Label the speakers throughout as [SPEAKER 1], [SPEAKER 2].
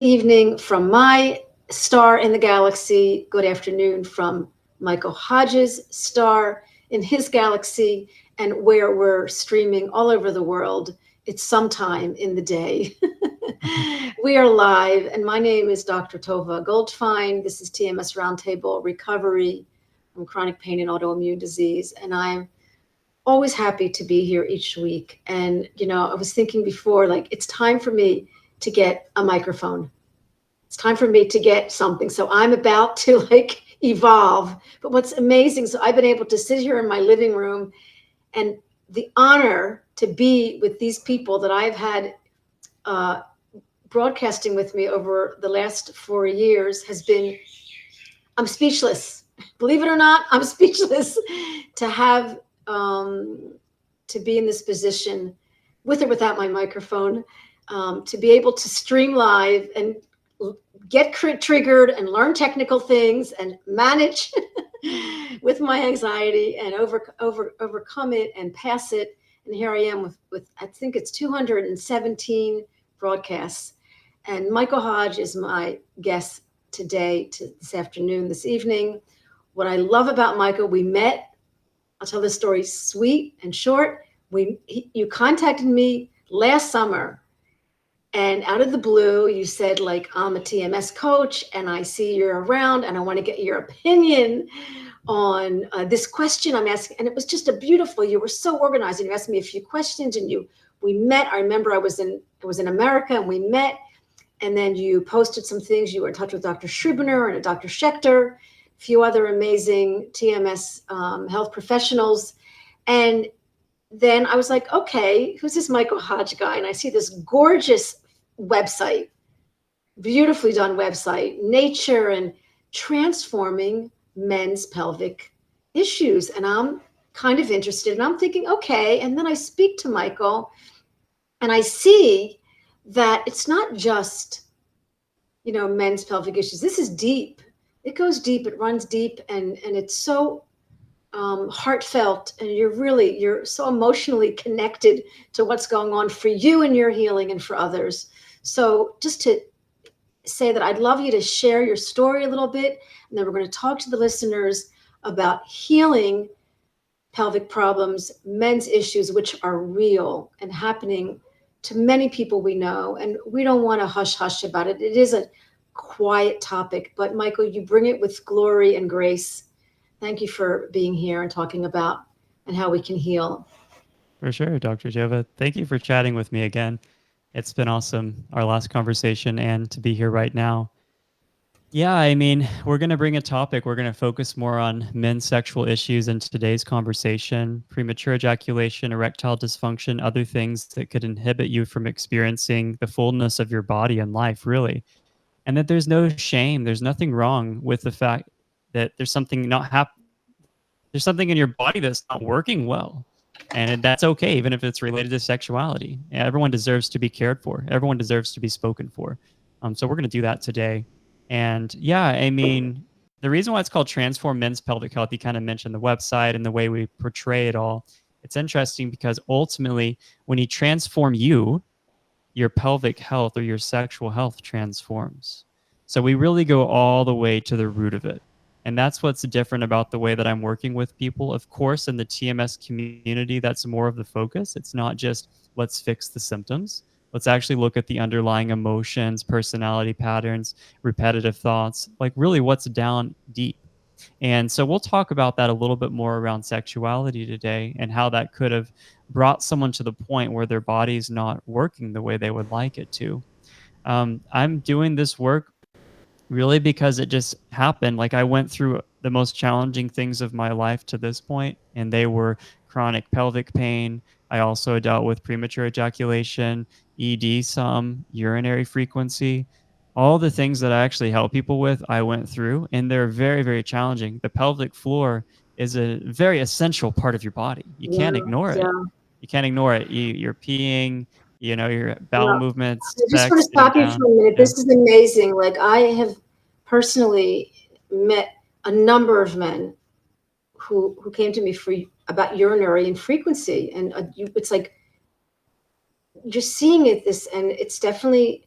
[SPEAKER 1] evening from my star in the galaxy. Good afternoon from Michael Hodges' star in his galaxy, and where we're streaming all over the world. It's sometime in the day. We are live, and my name is Dr. Tova Goldfein. This is TMS Roundtable Recovery from Chronic Pain and Autoimmune Disease, and I'm always happy to be here each week. And, I was thinking before, like, it's time for me to get a microphone. It's time for me to get something. So I'm about to evolve. But what's amazing, so I've been able to sit here in my living room, and the honor to be with these people that I've had broadcasting with me over the last 4 years has been, I'm speechless. Believe it or not, I'm speechless to have, to be in this position with or without my microphone, to be able to stream live and get triggered and learn technical things and manage with my anxiety and overcome it and pass it. And here I am with I think it's 217 broadcasts. And Michael Hodge is my guest today, this afternoon, this evening. What I love about Michael, we met, I'll tell this story sweet and short. You contacted me last summer, and out of the blue, you said, I'm a TMS coach and I see you're around and I want to get your opinion on this question I'm asking. And it was just you were so organized, and you asked me a few questions, and we met. I remember I was in America, and we met, and then you posted some things. You were in touch with Dr. Schrubener and Dr. Schechter, a few other amazing TMS health professionals. And then I was like, okay, who's this Michael Hodge guy? And I see this gorgeous website, beautifully done website, nature and transforming men's pelvic issues. And I'm kind of interested, and I'm thinking, okay. And then I speak to Michael, and I see that it's not just, men's pelvic issues. This is deep. It goes deep, it runs deep, and it's so heartfelt, and you're so emotionally connected to what's going on for you and your healing and for others. So just to say that I'd love you to share your story a little bit, and then we're going to talk to the listeners about healing pelvic problems, men's issues, which are real and happening to many people we know, and we don't want to hush about it. It is a quiet topic, but Michael, you bring it with glory and grace. Thank you for being here and talking about and how we can heal.
[SPEAKER 2] For sure, Dr. Jova. Thank you for chatting with me again. It's been awesome, our last conversation, and to be here right now. Yeah, I mean, we're going to bring a topic. We're going to focus more on men's sexual issues in today's conversation, premature ejaculation, erectile dysfunction, other things that could inhibit you from experiencing the fullness of your body and life, really. And that there's no shame. There's nothing wrong with the fact that there's something there's something in your body that's not working well. And that's okay, even if it's related to sexuality. Everyone deserves to be cared for. Everyone deserves to be spoken for. So we're going to do that today. And yeah, I mean, the reason why it's called Transform Men's Pelvic Health, you kind of mentioned the website and the way we portray it all. It's interesting because ultimately, when you transform your pelvic health or your sexual health transforms. So we really go all the way to the root of it. And that's what's different about the way that I'm working with people. Of course, in the TMS community, that's more of the focus. It's not just let's fix the symptoms. Let's actually look at the underlying emotions, personality patterns, repetitive thoughts, like really what's down deep. And so we'll talk about that a little bit more around sexuality today and how that could have brought someone to the point where their body's not working the way they would like it to. I'm doing this work really because it just happened. Like I went through the most challenging things of my life to this point, and they were chronic pelvic pain. I also dealt with premature ejaculation, ED, some urinary frequency. All the things that I actually help people with, I went through, and they're very, very challenging. The pelvic floor is a very essential part of your body. You can't
[SPEAKER 1] Yeah,
[SPEAKER 2] ignore it.
[SPEAKER 1] yeah.
[SPEAKER 2] You can't ignore it. You're peeing, your bowel
[SPEAKER 1] Yeah.
[SPEAKER 2] movements,
[SPEAKER 1] I just want
[SPEAKER 2] sex,
[SPEAKER 1] to
[SPEAKER 2] sitting
[SPEAKER 1] stop you for
[SPEAKER 2] down.
[SPEAKER 1] a minute.
[SPEAKER 2] Yeah.
[SPEAKER 1] This is amazing. I have personally met a number of men who came to me about urinary infrequency, and it's like just seeing it and it's definitely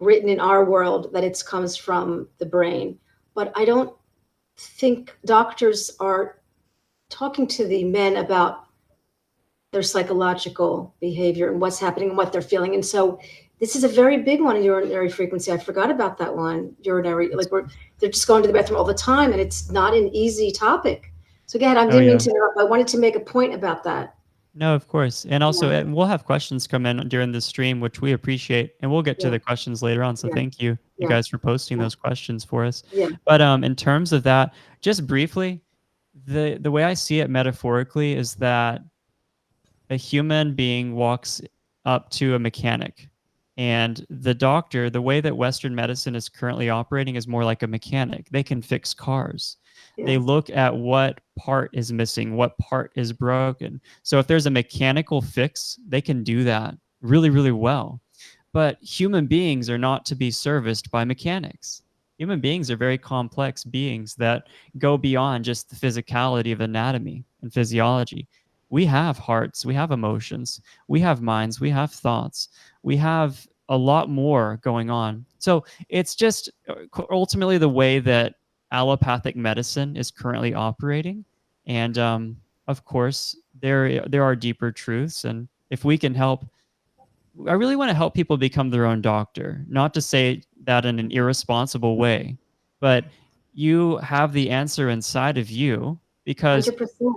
[SPEAKER 1] written in our world that it comes from the brain. But I don't think doctors are talking to the men about their psychological behavior and what's happening and what they're feeling. And so this is a very big one, urinary frequency. I forgot about that one. Urinary, like they're just going to the bathroom all the time, and it's not an easy topic. So again, I
[SPEAKER 2] Oh
[SPEAKER 1] didn't mean
[SPEAKER 2] yeah.
[SPEAKER 1] to interrupt. I wanted to make a point about that.
[SPEAKER 2] No, of course. And also,
[SPEAKER 1] Yeah,
[SPEAKER 2] we'll have questions come in during the stream, which we appreciate, and we'll get to
[SPEAKER 1] yeah,
[SPEAKER 2] the questions later on. So
[SPEAKER 1] yeah,
[SPEAKER 2] thank you, you
[SPEAKER 1] yeah,
[SPEAKER 2] guys, for posting
[SPEAKER 1] yeah,
[SPEAKER 2] those questions for us.
[SPEAKER 1] yeah.
[SPEAKER 2] But in terms of that, just briefly, the way I see it metaphorically is that a human being walks up to a mechanic, and the doctor, the way that Western medicine is currently operating, is more like a mechanic. They can fix cars. They
[SPEAKER 1] Yeah,
[SPEAKER 2] look at what part is missing, what part is broken. So if there's a mechanical fix, they can do that really, really well. But human beings are not to be serviced by mechanics. Human beings are very complex beings that go beyond just the physicality of anatomy and physiology. We have hearts, we have emotions, we have minds, we have thoughts, we have a lot more going on. So it's just ultimately the way that allopathic medicine is currently operating. And of course, there are deeper truths, and if we can help, I really want to help people become their own doctor. Not to say that in an irresponsible way, but you have the answer inside of you because
[SPEAKER 1] 100%.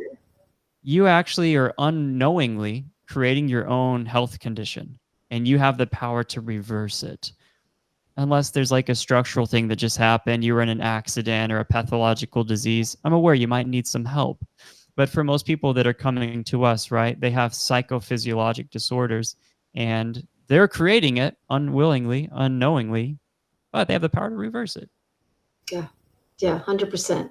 [SPEAKER 2] you actually are unknowingly creating your own health condition, and you have the power to reverse it. Unless there's like a structural thing that just happened, you were in an accident or a pathological disease, I'm aware you might need some help. But for most people that are coming to us, right, they have psychophysiologic disorders, and they're creating it unwillingly, unknowingly, but they have the power to reverse it.
[SPEAKER 1] Yeah, yeah, 100%.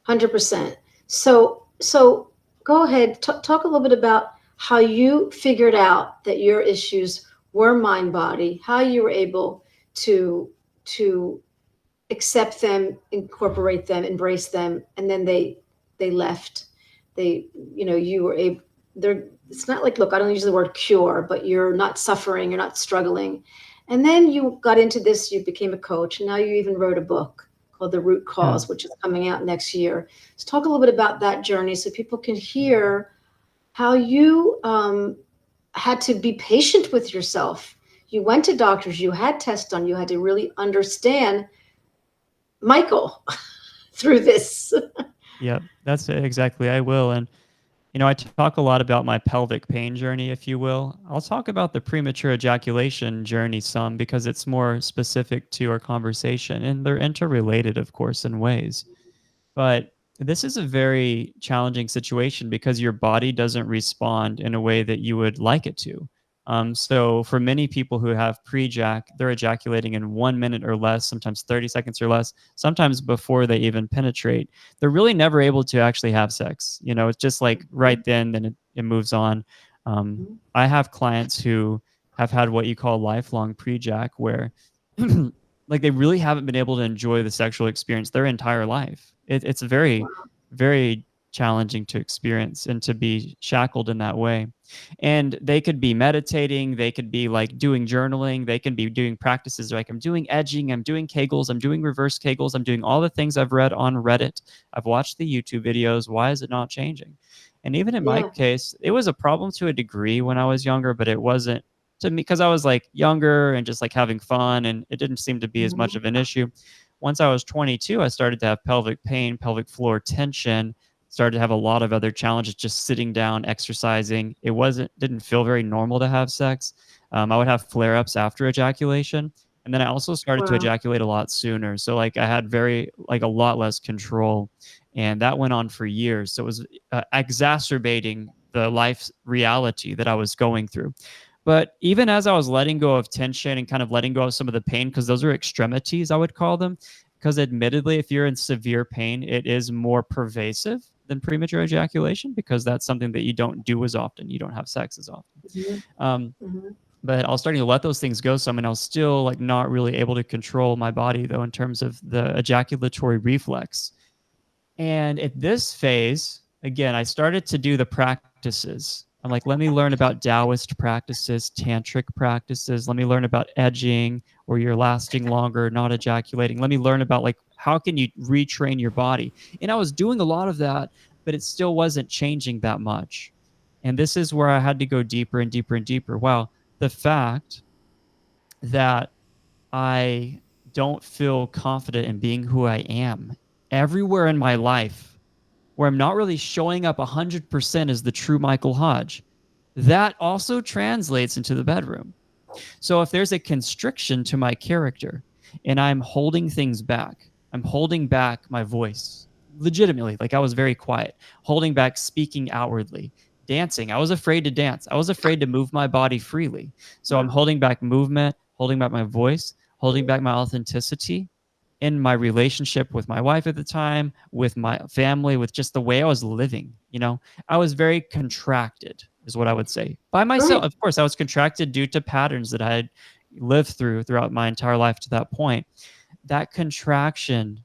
[SPEAKER 1] 100%. So go ahead, talk a little bit about how you figured out that your issues were mind body, how you were able to accept them, incorporate them, embrace them, and then they left. They, you were able. They're. It's not like, look, I don't use the word cure, but you're not suffering, you're not struggling, and then you got into this. You became a coach, and now you even wrote a book called The Root
[SPEAKER 2] Yeah.
[SPEAKER 1] Cause, which is coming out next year. Let's talk a little bit about that journey so people can hear how you had to be patient with yourself. You went to doctors, you had tests done, you had to really understand Michael through this.
[SPEAKER 2] Yep, that's it, exactly. I will. And I talk a lot about my pelvic pain journey, if you will. I'll talk about the premature ejaculation journey some because it's more specific to our conversation, and they're interrelated, of course, in ways. But this is a very challenging situation because your body doesn't respond in a way that you would like it to. So for many people who have pre-jac, they're ejaculating in 1 minute or less, sometimes 30 seconds or less, sometimes before they even penetrate. They're really never able to actually have sex. It's just like right then it moves on. I have clients who have had what you call lifelong pre-jac, where like they really haven't been able to enjoy the sexual experience their entire life. It's very, very challenging to experience and to be shackled in that way. And they could be meditating, they could be like doing journaling, they can be doing practices like I'm doing edging, I'm doing Kegels, I'm doing reverse Kegels, I'm doing all the things I've read on Reddit. I've watched the YouTube videos. Why is it not changing? And even in my
[SPEAKER 1] Yeah.
[SPEAKER 2] case, it was a problem to a degree when I was younger, but it wasn't to me because I was like younger and just like having fun, and it didn't seem to be as much of an issue. Once I was 22, I started to have pelvic pain, pelvic floor tension, started to have a lot of other challenges just sitting down, exercising. It didn't feel very normal to have sex. I would have flare ups after ejaculation. And then I also started to
[SPEAKER 1] Wow.
[SPEAKER 2] ejaculate a lot sooner. So like I had like a lot less control. And that went on for years. So it was exacerbating the life reality that I was going through. But even as I was letting go of tension and kind of letting go of some of the pain, because those are extremities, I would call them, because admittedly, if you're in severe pain, it is more pervasive than premature ejaculation because that's something that you don't do as often. You don't have sex as often.
[SPEAKER 1] Mhm.
[SPEAKER 2] Um,
[SPEAKER 1] Mhm.
[SPEAKER 2] but I was starting to let those things go some, and I was still like not really able to control my body though in terms of the ejaculatory reflex. And at this phase, again, I started to do the practices. I'm like, let me learn about Taoist practices, tantric practices. Let me learn about edging, where you're lasting longer, not ejaculating. Let me learn about like how can you retrain your body. And I was doing a lot of that, but it still wasn't changing that much. And this is where I had to go deeper and deeper and deeper. Wow, the fact that I don't feel confident in being who I am everywhere in my life, where I'm not really showing up 100% as the true Michael Hodge, that also translates into the bedroom. So if there's a constriction to my character and I'm holding things back, I'm holding back my voice legitimately, like I was very quiet, holding back speaking outwardly, dancing. I was afraid to dance. I was afraid to move my body freely. So I'm
[SPEAKER 1] Wow.
[SPEAKER 2] holding back movement, holding back my voice, holding back my authenticity in my relationship with my wife at the time, with my family, with just the way I was living. You know, I was very contracted, is what I would say. By myself,
[SPEAKER 1] Right.
[SPEAKER 2] of course, I was contracted due to patterns that I had lived throughout my entire life to that point. That contraction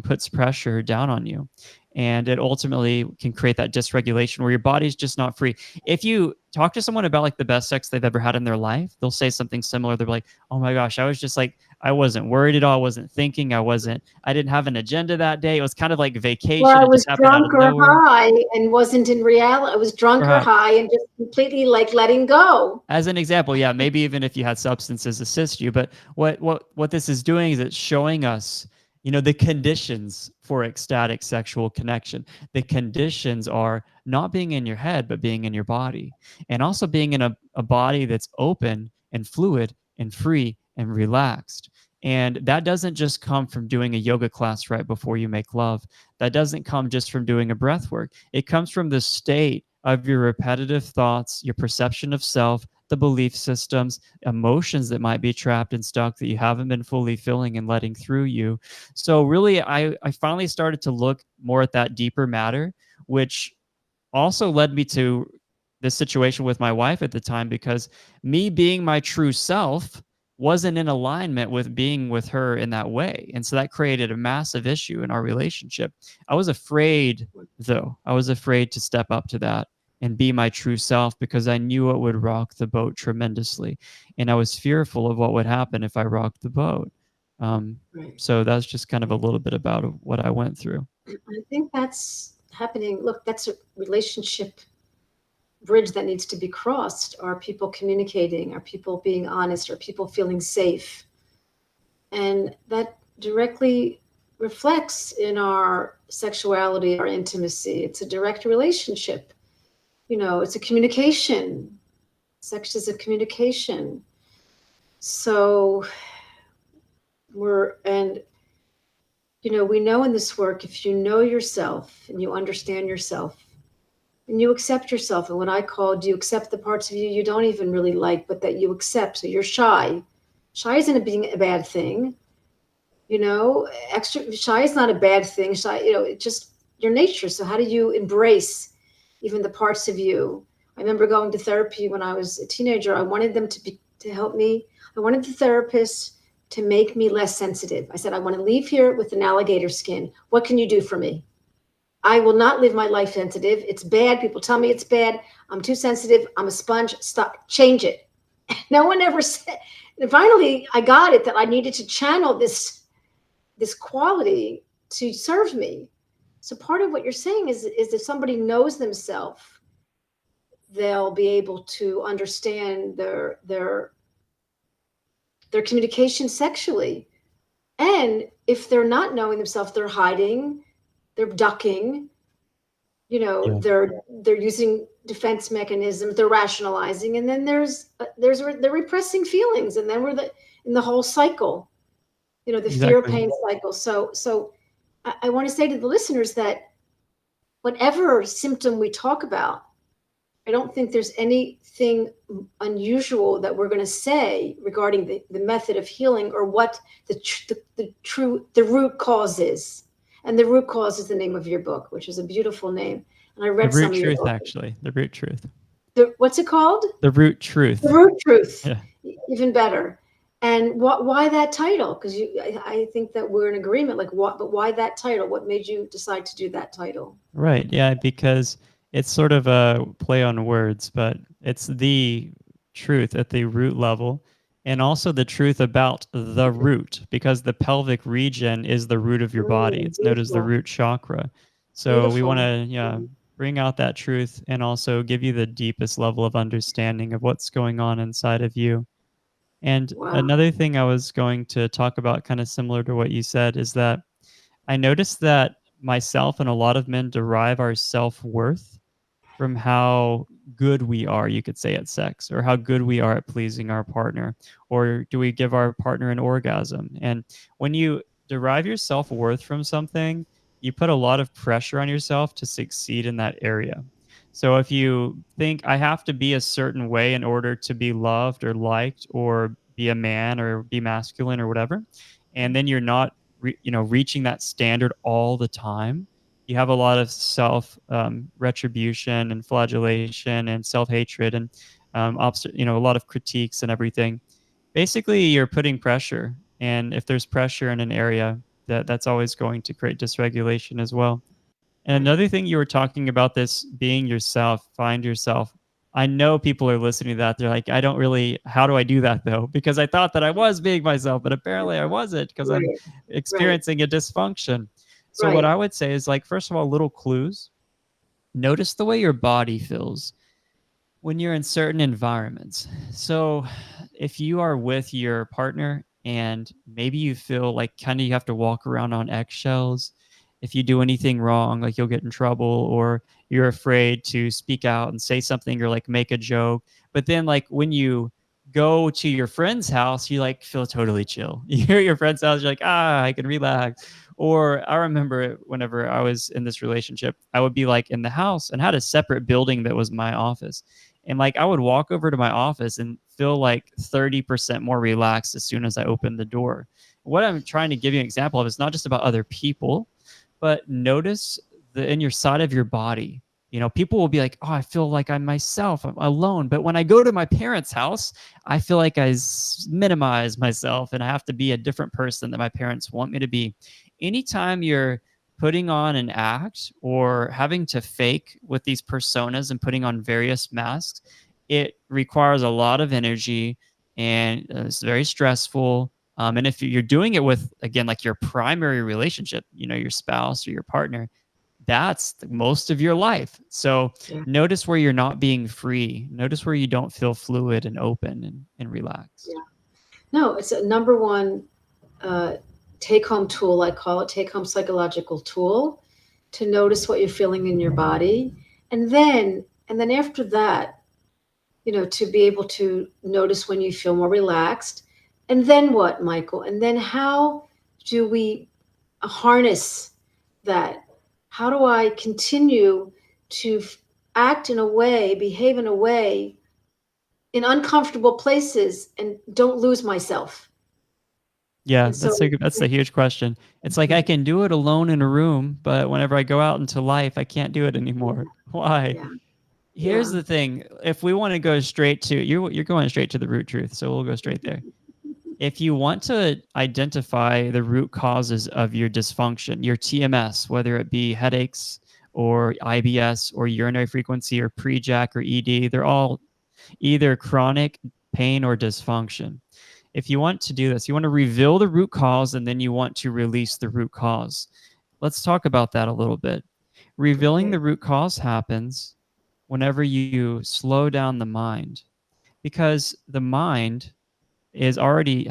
[SPEAKER 2] puts pressure down on you. And it ultimately can create that dysregulation where your body's just not free. If you talk to someone about like the best sex they've ever had in their life, they'll say something similar. They're like, oh my gosh, I was just like, I wasn't worried at all. I wasn't thinking. I didn't have an agenda that day. It was kind of like
[SPEAKER 1] Well,
[SPEAKER 2] vacation.
[SPEAKER 1] I
[SPEAKER 2] It
[SPEAKER 1] was
[SPEAKER 2] just happened out
[SPEAKER 1] drunk
[SPEAKER 2] of
[SPEAKER 1] or
[SPEAKER 2] nowhere.
[SPEAKER 1] high and wasn't in reality. I was drunk or
[SPEAKER 2] Perhaps.
[SPEAKER 1] high and just completely like letting go.
[SPEAKER 2] As an example, yeah, maybe even if you had substances assist you, but what this is doing is it's showing us, you know, the conditions for ecstatic sexual connection. The conditions are not being in your head, but being in your body, and also being in a body that's open and fluid and free and relaxed. And that doesn't just come from doing a yoga class right before you make love. That doesn't come just from doing a breath work. It comes from the state of your repetitive thoughts, your perception of self, the belief systems, emotions that might be trapped and stuck that you haven't been fully feeling and letting through you. So, really, I finally started to look more at that deeper matter, which also led me to this situation with my wife at the time because me being my true self wasn't in alignment with being with her in that way. And so that created a massive issue in our relationship. I was afraid, though, I was afraid to step up to that and be my true self because I knew it would rock the boat tremendously. And I was fearful of what would happen if I rocked the boat. Um,
[SPEAKER 1] Right.
[SPEAKER 2] so that's just kind of a little bit about what I went through.
[SPEAKER 1] I think that's happening. Look, that's a relationship bridge that needs to be crossed. Are people communicating? Are people being honest? Are people feeling safe? And that directly reflects in our sexuality, our intimacy. It's a direct relationship. You know, it's a communication. Sex is a communication. So and you know, we know in this work, if you know yourself and you understand yourself and you accept yourself, and what I called you accept the parts of you you don't even really like, but that you accept. So you're shy. Shy isn't being a bad thing. You know, extra shy is not a bad thing. Shy, you know, it's just your nature. So how do you embrace even the parts of you? I remember going to therapy when I was a teenager. I wanted them to help me. I wanted the therapist to make me less sensitive. I said, I want to leave here with an alligator skin. What can you do for me? I will not live my life sensitive. It's bad. People tell me it's bad. I'm too sensitive. I'm a sponge. Stop. Change it. No one ever said. And finally, I got it that I needed to channel this quality to serve me. So part of what you're saying is if somebody knows themselves, they'll be able to understand their communication sexually. And if they're not knowing themselves, they're hiding, they're ducking, you know,
[SPEAKER 2] Yeah,
[SPEAKER 1] they're using defense mechanisms, they're rationalizing, and then they're repressing feelings, and then we're in the whole cycle, you know, the fear
[SPEAKER 2] exactly.
[SPEAKER 1] pain cycle. So I want to say to the listeners that whatever symptom we talk about, I don't think there's anything unusual that we're going to say regarding the method of healing or what the root cause is. And the root cause is the name of your book, which is a beautiful name. And I
[SPEAKER 2] The
[SPEAKER 1] read
[SPEAKER 2] root
[SPEAKER 1] some of your
[SPEAKER 2] truth,
[SPEAKER 1] book.
[SPEAKER 2] actually. The root truth.
[SPEAKER 1] What's it called?
[SPEAKER 2] The root
[SPEAKER 1] The
[SPEAKER 2] truth.
[SPEAKER 1] root truth.
[SPEAKER 2] Yeah.
[SPEAKER 1] Even better. And why that title? Because I think that we're in agreement. Like what? But why that title? What made you decide to do that title?
[SPEAKER 2] Right. Yeah. Because It's sort of a play on words, but it's the truth at the root level, and also the truth about the root, because the pelvic region is the root of your body. It's known as the
[SPEAKER 1] Beautiful.
[SPEAKER 2] root chakra. So we want
[SPEAKER 1] Beautiful.
[SPEAKER 2] to, yeah, bring out that truth and also give you the deepest level of understanding of what's going on inside of you. And
[SPEAKER 1] Wow.
[SPEAKER 2] another thing I was going to talk about, kind of similar to what you said, is that I noticed that myself and a lot of men derive our self worth from how good we are, you could say, at sex, or how good we are at pleasing our partner, or do we give our partner an orgasm? And when you derive your self worth from something, you put a lot of pressure on yourself to succeed in that area. So if you think I have to be a certain way in order to be loved or liked or be a man or be masculine or whatever, and then you're not reaching that standard all the time, you have a lot of self retribution and flagellation and self hatred and a lot of critiques and everything. Basically, you're putting pressure, and if there's pressure in an area, that's always going to create dysregulation as well. And
[SPEAKER 1] Right.
[SPEAKER 2] another thing you were talking about, this being yourself, find yourself. I know people are listening to that. They're like, I don't really, how do I do that though? Because I thought that I was being myself, but apparently I wasn't because I'm
[SPEAKER 1] Right. Right.
[SPEAKER 2] experiencing a dysfunction. So, what
[SPEAKER 1] Right.
[SPEAKER 2] I would say is, like, first of all, little clues. Notice the way your body feels when you're in certain environments. So, if you are with your partner and maybe you feel like kind of you have to walk around on eggshells, if you do anything wrong, like you'll get in trouble, or you're afraid to speak out and say something or like make a joke. But then, like, when you go to your friend's house, you like feel totally chill. You're at your friend's house, you're like, I can relax. Or I remember whenever I was in this relationship, I would be like in the house and had a separate building that was my office, and like I would walk over to my office and feel like 30% more relaxed as soon as I opened the door. What I'm trying to give you an example of is not just about other people, but notice the in your side of your body. People will be like, oh, I feel like I'm myself, I'm alone. But when I go to my parents' house, I feel like minimize myself and I have to be a different person that my parents want me to be. Anytime you're putting on an act or having to fake with these personas and putting on various masks, it requires a lot of energy and it's very stressful. And if you're doing it with, again, like your primary relationship, your spouse or your partner, that's most of your life. So
[SPEAKER 1] Yeah.
[SPEAKER 2] notice where you're not being free. Notice where you don't feel fluid and open and relaxed.
[SPEAKER 1] Yeah. No, it's a number one uh, take home tool. I call it take home psychological tool to notice what you're feeling in your body. And then after that, to be able to notice when you feel more relaxed. And then what, Michael? And then how do we harness that? How do I continue to act in a way, behave in a way in uncomfortable places and don't lose myself?
[SPEAKER 2] Yeah,
[SPEAKER 1] And so,
[SPEAKER 2] that's a huge question. It's like I can do it alone in a room, but whenever I go out into life, I can't do it anymore. Why?
[SPEAKER 1] yeah,
[SPEAKER 2] Here's
[SPEAKER 1] yeah,
[SPEAKER 2] the thing. If we want to go straight to you're going straight to the root truth, so we'll go straight there. If you want to identify the root causes of your dysfunction, your TMS, whether it be headaches or IBS or urinary frequency or pre-jack or ED, they're all either chronic pain or dysfunction. If you want to do this, you want to reveal the root cause and then you want to release the root cause. Let's talk about that a little bit. Revealing
[SPEAKER 1] okay,
[SPEAKER 2] the root cause happens whenever you slow down the mind, because the mind is already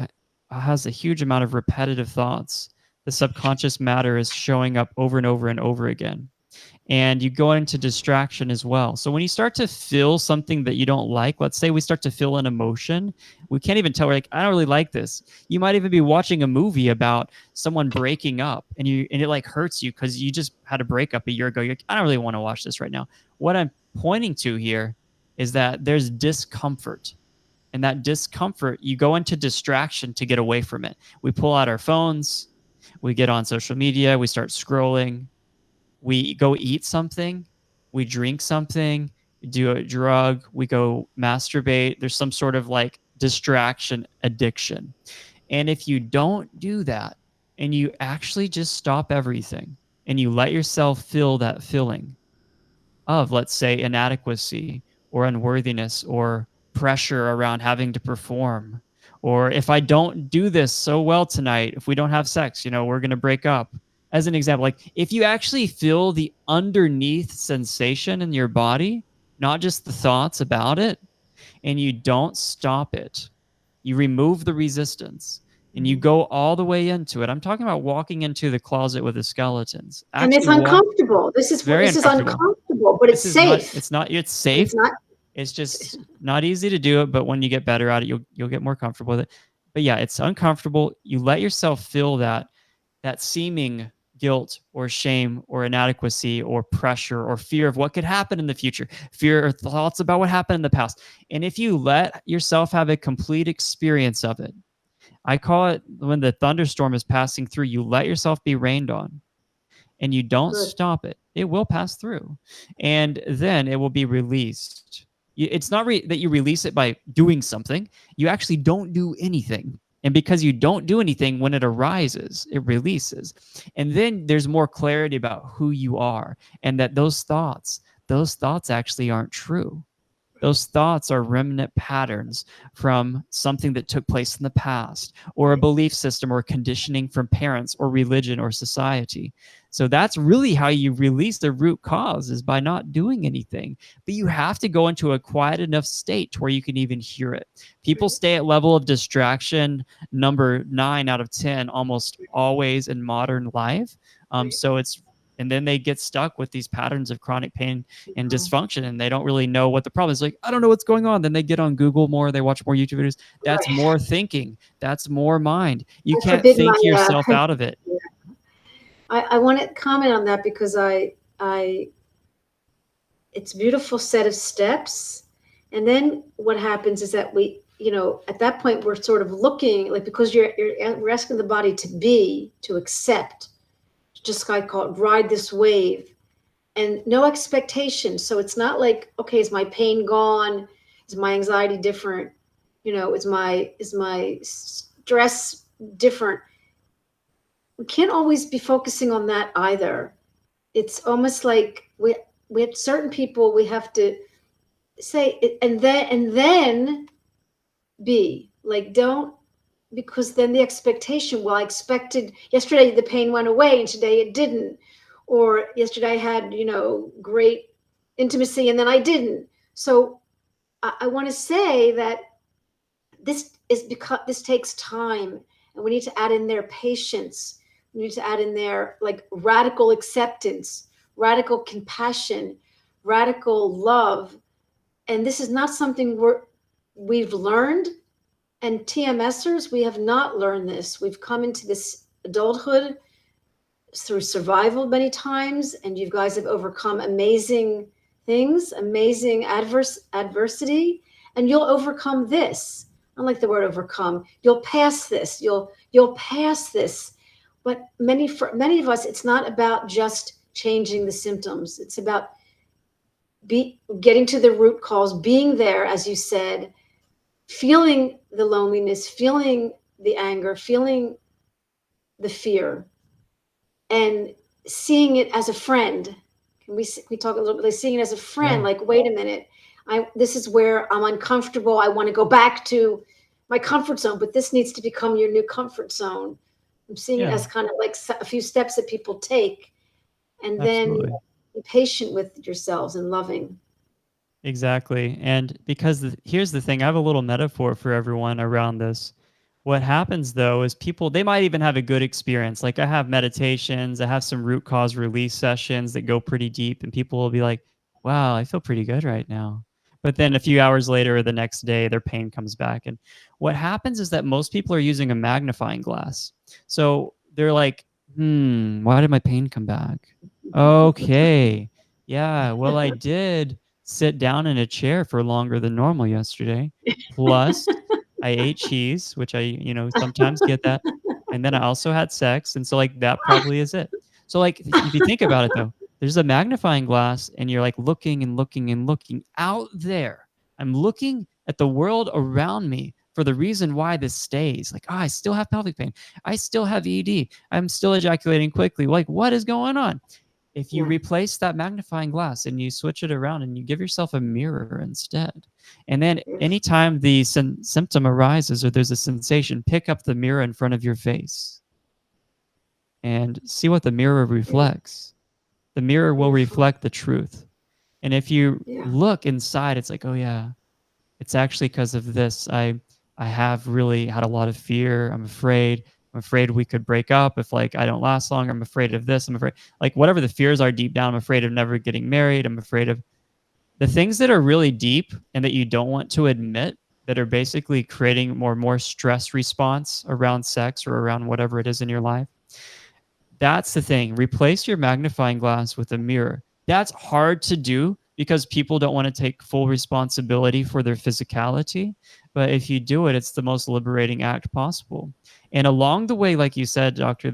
[SPEAKER 2] has a huge amount of repetitive thoughts. The subconscious matter is showing up over and over and over again, and you go into distraction as well. So when you start to feel something that you don't like, let's say we start to feel an emotion, we can't even tell. We're like, I don't really like this. You might even be watching a movie about someone breaking up, and it like hurts you because you just had a breakup a year ago. You're like, I don't really want to watch this right now. What I'm pointing to here is that there's discomfort. And that discomfort, you go into distraction to get away from it. We pull out our phones, we get on social media, we start scrolling, we go eat something, we drink something, do a drug, we go masturbate. There's some sort of like distraction addiction. And if you don't do that and you actually just stop everything and you let yourself feel that feeling, of, let's say, inadequacy or unworthiness or pressure around having to perform. Or if I don't do this so well tonight, if we don't have sex, we're going to break up. As an example, like if you actually feel the underneath sensation in your body, not just the thoughts about it, and you don't stop it, you remove the resistance and you go all the way into it. I'm talking about walking into the closet with the skeletons.
[SPEAKER 1] And it's
[SPEAKER 2] Actually walk.
[SPEAKER 1] uncomfortable.
[SPEAKER 2] It's very
[SPEAKER 1] This is
[SPEAKER 2] uncomfortable.
[SPEAKER 1] uncomfortable, but it's
[SPEAKER 2] This is not,
[SPEAKER 1] safe.
[SPEAKER 2] it's
[SPEAKER 1] And
[SPEAKER 2] safe.
[SPEAKER 1] it's not.
[SPEAKER 2] It's just not easy to do it, but when you get better at it, you'll get more comfortable with it. But yeah, it's uncomfortable. You let yourself feel that seeming guilt or shame or inadequacy or pressure or fear of what could happen in the future, fear or thoughts about what happened in the past. And if you let yourself have a complete experience of it, I call it when the thunderstorm is passing through, you let yourself be rained on and you don't
[SPEAKER 1] Good.
[SPEAKER 2] stop it, it will pass through. And then it will be released. It's not that you release it by doing something. You actually don't do anything. And because you don't do anything, when it arises, it releases. And then there's more clarity about who you are and that those thoughts actually aren't true. Those thoughts are remnant patterns from something that took place in the past, or a belief system or conditioning from parents or religion or society. So that's really how you release the root cause, is by not doing anything. But you have to go into a quiet enough state to where you can even hear it. People stay at level of distraction number 9 out of 10 almost always in modern life. And then they get stuck with these patterns of chronic pain and dysfunction, and they don't really know what the problem is. Like, I don't know what's going on. Then they get on Google more, they watch more YouTube videos. That's
[SPEAKER 1] Right.
[SPEAKER 2] more thinking. That's more mind. You
[SPEAKER 1] I
[SPEAKER 2] can't
[SPEAKER 1] forbid
[SPEAKER 2] think yourself out of it.
[SPEAKER 1] I want to comment on that because it's a beautiful set of steps. And then what happens is that we, at that point we're sort of looking like, because we're asking the body to accept, just like call it ride this wave, and no expectation. So it's not like, okay, is my pain gone? Is my anxiety different? Is my stress different? We can't always be focusing on that either. It's almost like we have certain people we have to say it, and then be like, don't, because then the expectation, well, I expected yesterday the pain went away and today it didn't, or yesterday I had great intimacy and then I didn't. So I want to say that this is because this takes time, and we need to add in there patience. We need to add in there like radical acceptance, radical compassion, radical love. And this is not something we've learned. And TMSers, we have not learned this. We've come into this adulthood through survival many times, and you guys have overcome amazing things, amazing adversity, and you'll overcome this. I don't like the word overcome. You'll pass this. You'll pass this. But for many of us, it's not about just changing the symptoms. It's about getting to the root cause, being there, as you said, feeling the loneliness, feeling the anger, feeling the fear, and seeing it as a friend. Can we talk a little bit, like seeing it as a friend?
[SPEAKER 2] Yeah.
[SPEAKER 1] Like, wait a minute, this is where I'm uncomfortable. I want to go back to my comfort zone, but this needs to become your new comfort zone. I'm seeing it as kind of like a few steps that people take, and then
[SPEAKER 2] Absolutely.
[SPEAKER 1] be patient with yourselves and loving.
[SPEAKER 2] Exactly. And because here's the thing, I have a little metaphor for everyone around this. What happens though is people, they might even have a good experience. Like I have meditations, I have some root cause release sessions that go pretty deep, and people will be like, wow, I feel pretty good right now. But then a few hours later or the next day, their pain comes back. And what happens is that most people are using a magnifying glass. So they're like, why did my pain come back? Okay. Yeah, well, I did sit down in a chair for longer than normal yesterday. Plus, I ate cheese, which I, sometimes get that. And then I also had sex. And so, like, that probably is it. So, like, if you think about it, though, there's a magnifying glass, and you're like looking and looking and looking out there. I'm looking at the world around me for the reason why this stays. Like, oh, I still have pelvic pain. I still have ED. I'm still ejaculating quickly. Like, what is going on? If you replace that magnifying glass and you switch it around and you give yourself a mirror instead, and then
[SPEAKER 1] Beautiful.
[SPEAKER 2] anytime the symptom arises or there's a sensation, pick up the mirror in front of your face and see what the mirror reflects. The mirror will
[SPEAKER 1] Beautiful.
[SPEAKER 2] reflect the truth. And if you
[SPEAKER 1] Yeah.
[SPEAKER 2] look inside, it's like, oh yeah, it's actually because of this. I have really had a lot of fear. I'm afraid. I'm afraid we could break up if like I don't last long. I'm afraid of this. I'm afraid like whatever the fears are deep down. I'm afraid of never getting married. I'm afraid of the things that are really deep and that you don't want to admit that are basically creating more stress response around sex or around whatever it is in your life. That's the thing. Replace your magnifying glass with a mirror. That's hard to do because people don't want to take full responsibility for their physicality. But if you do it, it's the most liberating act possible. And along the way, like you said, Dr.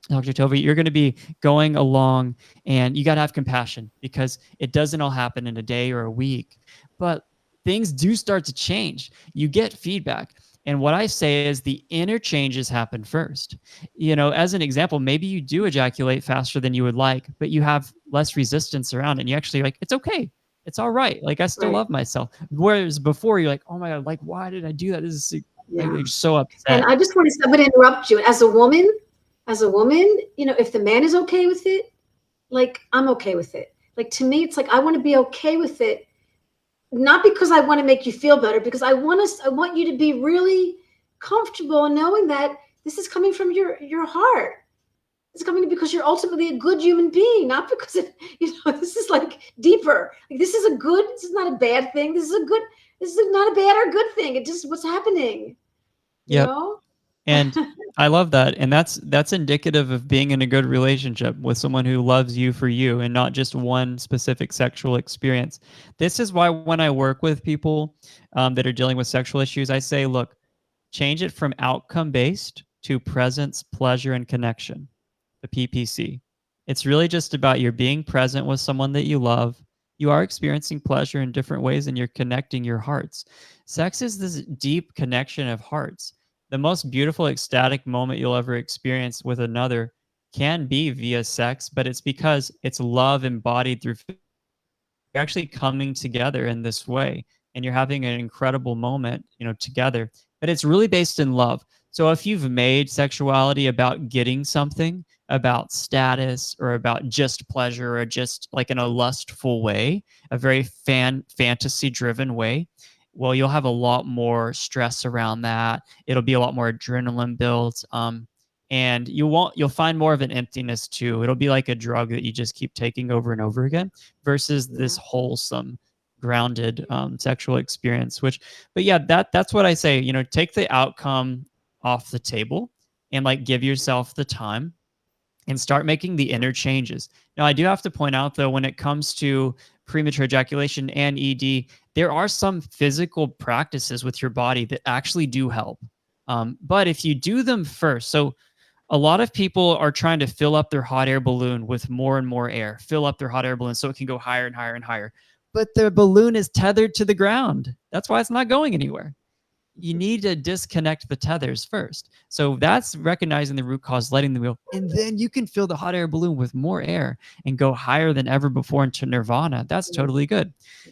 [SPEAKER 2] Tovey, you're going to be going along and you got to have compassion because it doesn't all happen in a day or a week. But things do start to change. You get feedback. And what I say is the inner changes happen first. As an example, maybe you do ejaculate faster than you would like, but you have less resistance around it. And you actually like, it's okay. It's all right. Like I still
[SPEAKER 1] Right.
[SPEAKER 2] love myself. Whereas before you're like, oh my God, like, why did I do that? This is like,
[SPEAKER 1] Yeah.
[SPEAKER 2] you're so
[SPEAKER 1] And
[SPEAKER 2] upset.
[SPEAKER 1] I just want to, I'm going to interrupt you. As a woman, if the man is okay with it, like I'm okay with it. Like to me, it's like I want to be okay with it, not because I want to make you feel better, because I want you to be really comfortable in knowing that this is coming from your heart. It's coming because you're ultimately a good human being, not because this is like deeper. Like this is not a bad thing. This is not a bad or good thing. It just what's happening, you
[SPEAKER 2] Yep.
[SPEAKER 1] know?
[SPEAKER 2] And I love that. And that's indicative of being in a good relationship with someone who loves you for you and not just one specific sexual experience. This is why when I work with people that are dealing with sexual issues, I say, look, change it from outcome based to presence, pleasure, and connection, the PPC. It's really just about you're being present with someone that you love. You are experiencing pleasure in different ways and you're connecting your hearts. Sex is this deep connection of hearts. The most beautiful, ecstatic moment you'll ever experience with another can be via sex, but it's because it's love embodied through you're actually coming together in this way and you're having an incredible moment, together. But it's really based in love. So if you've made sexuality about getting something, about status, or about just pleasure, or just like in a lustful way, a very fantasy driven way, well, you'll have a lot more stress around that. It'll be a lot more adrenaline built. And you'll find more of an emptiness too. It'll be like a drug that you just keep taking over and over again versus
[SPEAKER 1] Yeah.
[SPEAKER 2] this wholesome grounded sexual experience. But yeah, that's what I say. Take the outcome off the table and like give yourself the time and start making the inner changes. Now, I do have to point out though, when it comes to premature ejaculation and ED, there are some physical practices with your body that actually do help. But if you do them first, so a lot of people are trying to fill up their hot air balloon with more and more air, fill up their hot air balloon so it can go higher and higher and higher. But the balloon is tethered to the ground. That's why it's not going anywhere. You need to disconnect the tethers first. So that's recognizing the root cause, letting them go, and then you can fill the hot air balloon with more air and go higher than ever before into nirvana. That's totally good.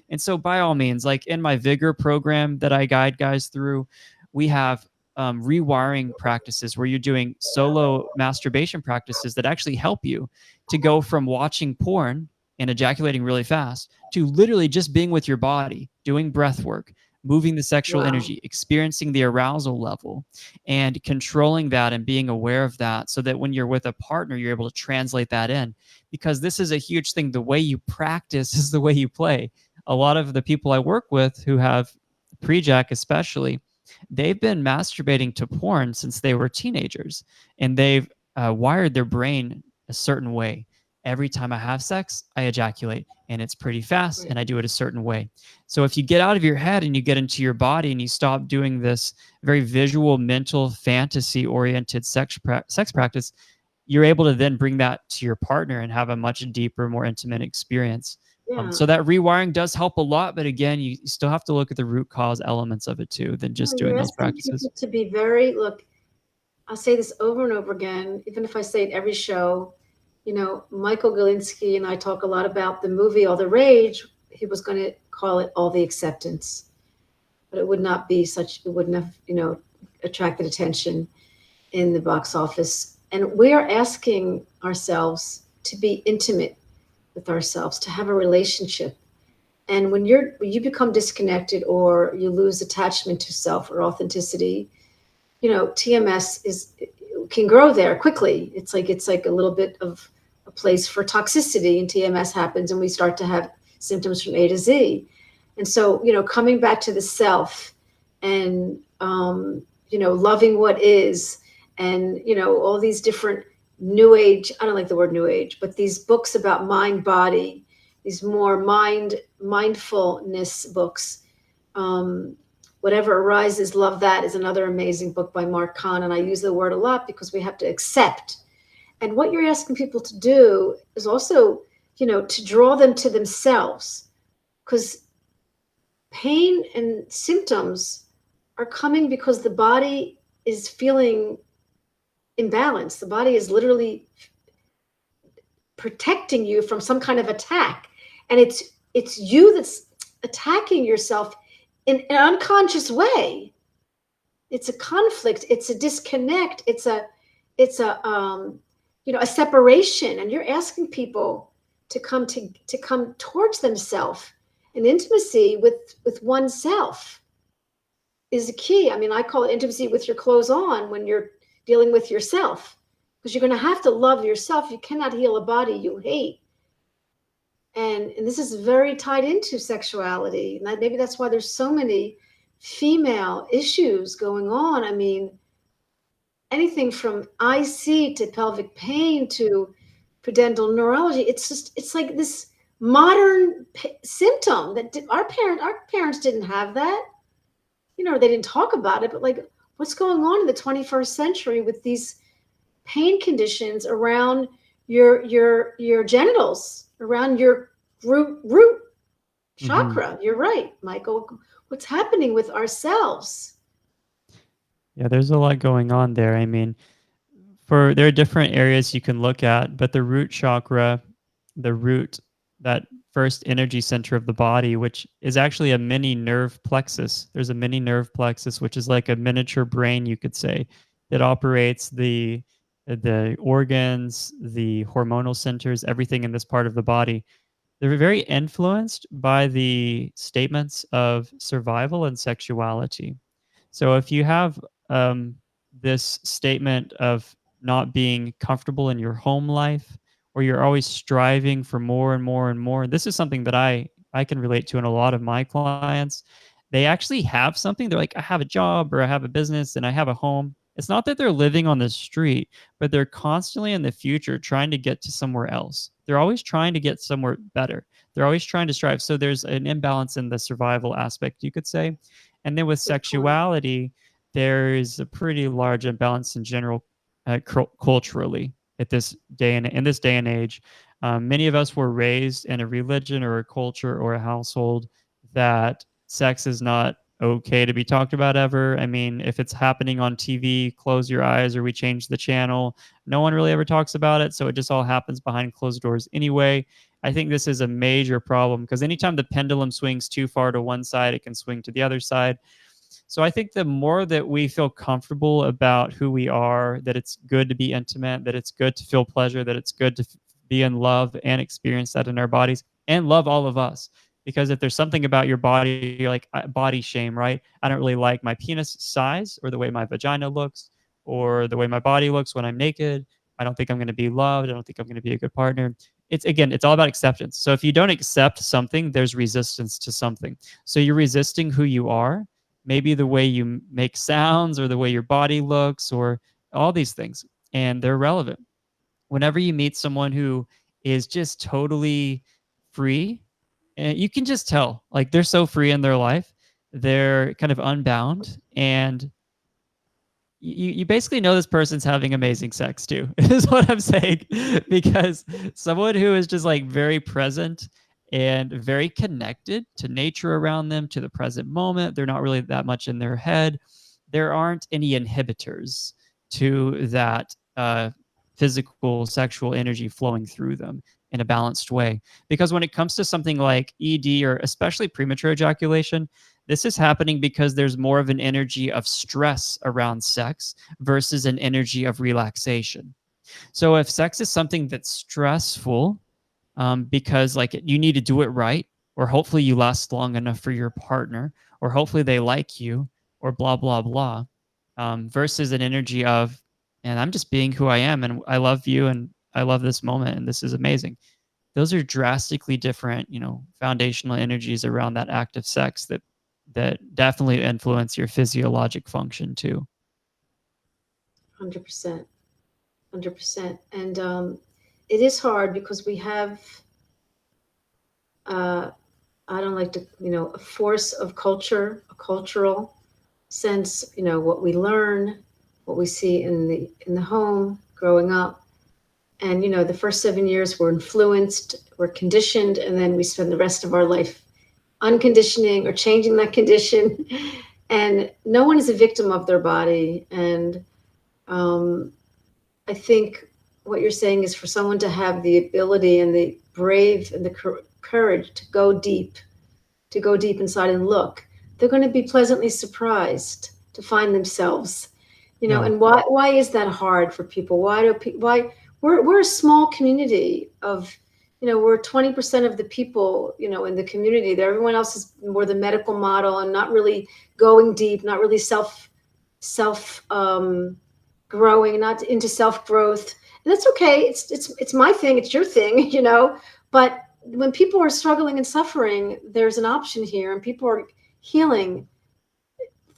[SPEAKER 2] And so by all means, like in my Vigor program that I guide guys through, we have rewiring practices where you're doing solo masturbation practices that actually help you to go from watching porn and ejaculating really fast to literally just being with your body, doing breath work, moving the sexual
[SPEAKER 1] Wow.
[SPEAKER 2] energy, experiencing the arousal level, and controlling that and being aware of that so that when you're with a partner, you're able to translate that in. Because this is a huge thing. The way you practice is the way you play. A lot of the people I work with who have pre-jack, especially, they've been masturbating to porn since they were teenagers, and they've wired their brain a certain way. Every time I have sex, I ejaculate, and it's pretty fast, and I do it a certain way. So if you get out of your head and you get into your body and you stop doing this very visual, mental, fantasy-oriented sex practice, you're able to then bring that to your partner and have a much deeper, more intimate experience.
[SPEAKER 1] Yeah.
[SPEAKER 2] So that rewiring does help a lot, but again, you still have to look at the root cause elements of it too, than just
[SPEAKER 1] No,
[SPEAKER 2] doing
[SPEAKER 1] you're
[SPEAKER 2] those
[SPEAKER 1] asking
[SPEAKER 2] practices.
[SPEAKER 1] people to be I'll say this over and over again, even if I say it every show. Michael Galinsky and I talk a lot about the movie All the Rage. He was going to call it All the Acceptance, but it would not be such, it wouldn't have, attracted attention in the box office. And we are asking ourselves to be intimate with ourselves, to have a relationship. And when you become disconnected or you lose attachment to self or authenticity, TMS can grow there quickly. It's like a little bit of a place for toxicity, and TMS happens, and we start to have symptoms from A to Z. And so, coming back to the self and loving what is, and all these different new age, I don't like the word new age, but these books about mind body, these more mindfulness books. Whatever Arises, Love That is another amazing book by Mark Kahn. And I use the word a lot because we have to accept. And what you're asking people to do is also, to draw them to themselves, because pain and symptoms are coming because the body is feeling imbalanced. The body is literally protecting you from some kind of attack. And it's you that's attacking yourself in an unconscious way. It's a conflict, it's a disconnect, it's a a separation, and you're asking people to come towards themselves. And intimacy with oneself is a key. I mean, I call it intimacy with your clothes on when you're dealing with yourself, because you're going to have to love yourself. You cannot heal a body you hate. And this is very tied into sexuality. And maybe that's why there's so many female issues going on. I mean, anything from IC to pelvic pain to pudendal neurology. It's like this modern symptom that our parents didn't have that. They didn't talk about it, but like, what's going on in the 21st century with these pain conditions around your genitals, around your root chakra? Mm-hmm. You're right, Michael. What's happening with ourselves?
[SPEAKER 2] Yeah, there's a lot going on there. I mean, there are different areas you can look at, but the root chakra, the root, that first energy center of the body, which is actually a mini nerve plexus. There's a mini nerve plexus, which is like a miniature brain, you could say, that operates the organs, the hormonal centers, everything in this part of the body. They're very influenced by the statements of survival and sexuality. So if you have this statement of not being comfortable in your home life, or you're always striving for more and more and more, this is something that I can relate to in a lot of my clients. They actually have something. They're like, I have a job or I have a business and I have a home. It's not that they're living on the street, but they're constantly in the future trying to get to somewhere else. They're always trying to get somewhere better. They're always trying to strive. So there's an imbalance in the survival aspect, you could say. And then with sexuality, there is a pretty large imbalance in general, culturally at this day and in this day and age. Many of us were raised in a religion or a culture or a household that sex is not okay to be talked about ever. I mean, if it's happening on TV, close your eyes or we change the channel. No one really ever talks about it, so it just all happens behind closed doors anyway. I think this is a major problem because anytime the pendulum swings too far to one side, it can swing to the other side. So I think the more that we feel comfortable about who we are, that it's good to be intimate, that it's good to feel pleasure, that it's good to be in love and experience that in our bodies and love all of us. Because if there's something about your body, you're like body shame, right? I don't really like my penis size or the way my vagina looks or the way my body looks when I'm naked. I don't think I'm going to be loved. I don't think I'm going to be a good partner. It's all about acceptance. So if you don't accept something, there's resistance to something. So you're resisting who you are, maybe the way you make sounds or the way your body looks or all these things, and they're relevant. Whenever you meet someone who is just totally free, and you can just tell, like, they're so free in their life, they're kind of unbound, and you basically know this person's having amazing sex too, is what I'm saying. Because someone who is just like very present and very connected to nature around them, to the present moment, they're not really that much in their head. There aren't any inhibitors to that physical, sexual energy flowing through them in a balanced way. Because when it comes to something like ED or especially premature ejaculation, this is happening because there's more of an energy of stress around sex versus an energy of relaxation. So if sex is something that's stressful, because like you need to do it right, or hopefully you last long enough for your partner, or hopefully they like you, or blah blah blah, versus an energy of, and I'm just being who I am, and I love you, and I love this moment, and this is amazing. Those are drastically different, foundational energies around that act of sex that definitely influence your physiologic function too.
[SPEAKER 1] 100%. 100%. And it is hard because we have, I don't like to, a force of culture, a cultural sense, what we learn, what we see in the home growing up. And, the first 7 years we're influenced, we're conditioned, and then we spend the rest of our life unconditioning or changing that condition. And no one is a victim of their body. And I think what you're saying is for someone to have the ability and the brave and the courage to go deep inside and look, they're going to be pleasantly surprised to find themselves,
[SPEAKER 2] Yeah.
[SPEAKER 1] and why is that hard for people? Why we're a small community of, we're 20% of the people, in the community there. Everyone else is more the medical model and not really going deep, not really self growing, not into self growth. And that's okay. It's my thing. It's your thing, but when people are struggling and suffering, there's an option here, and people are healing.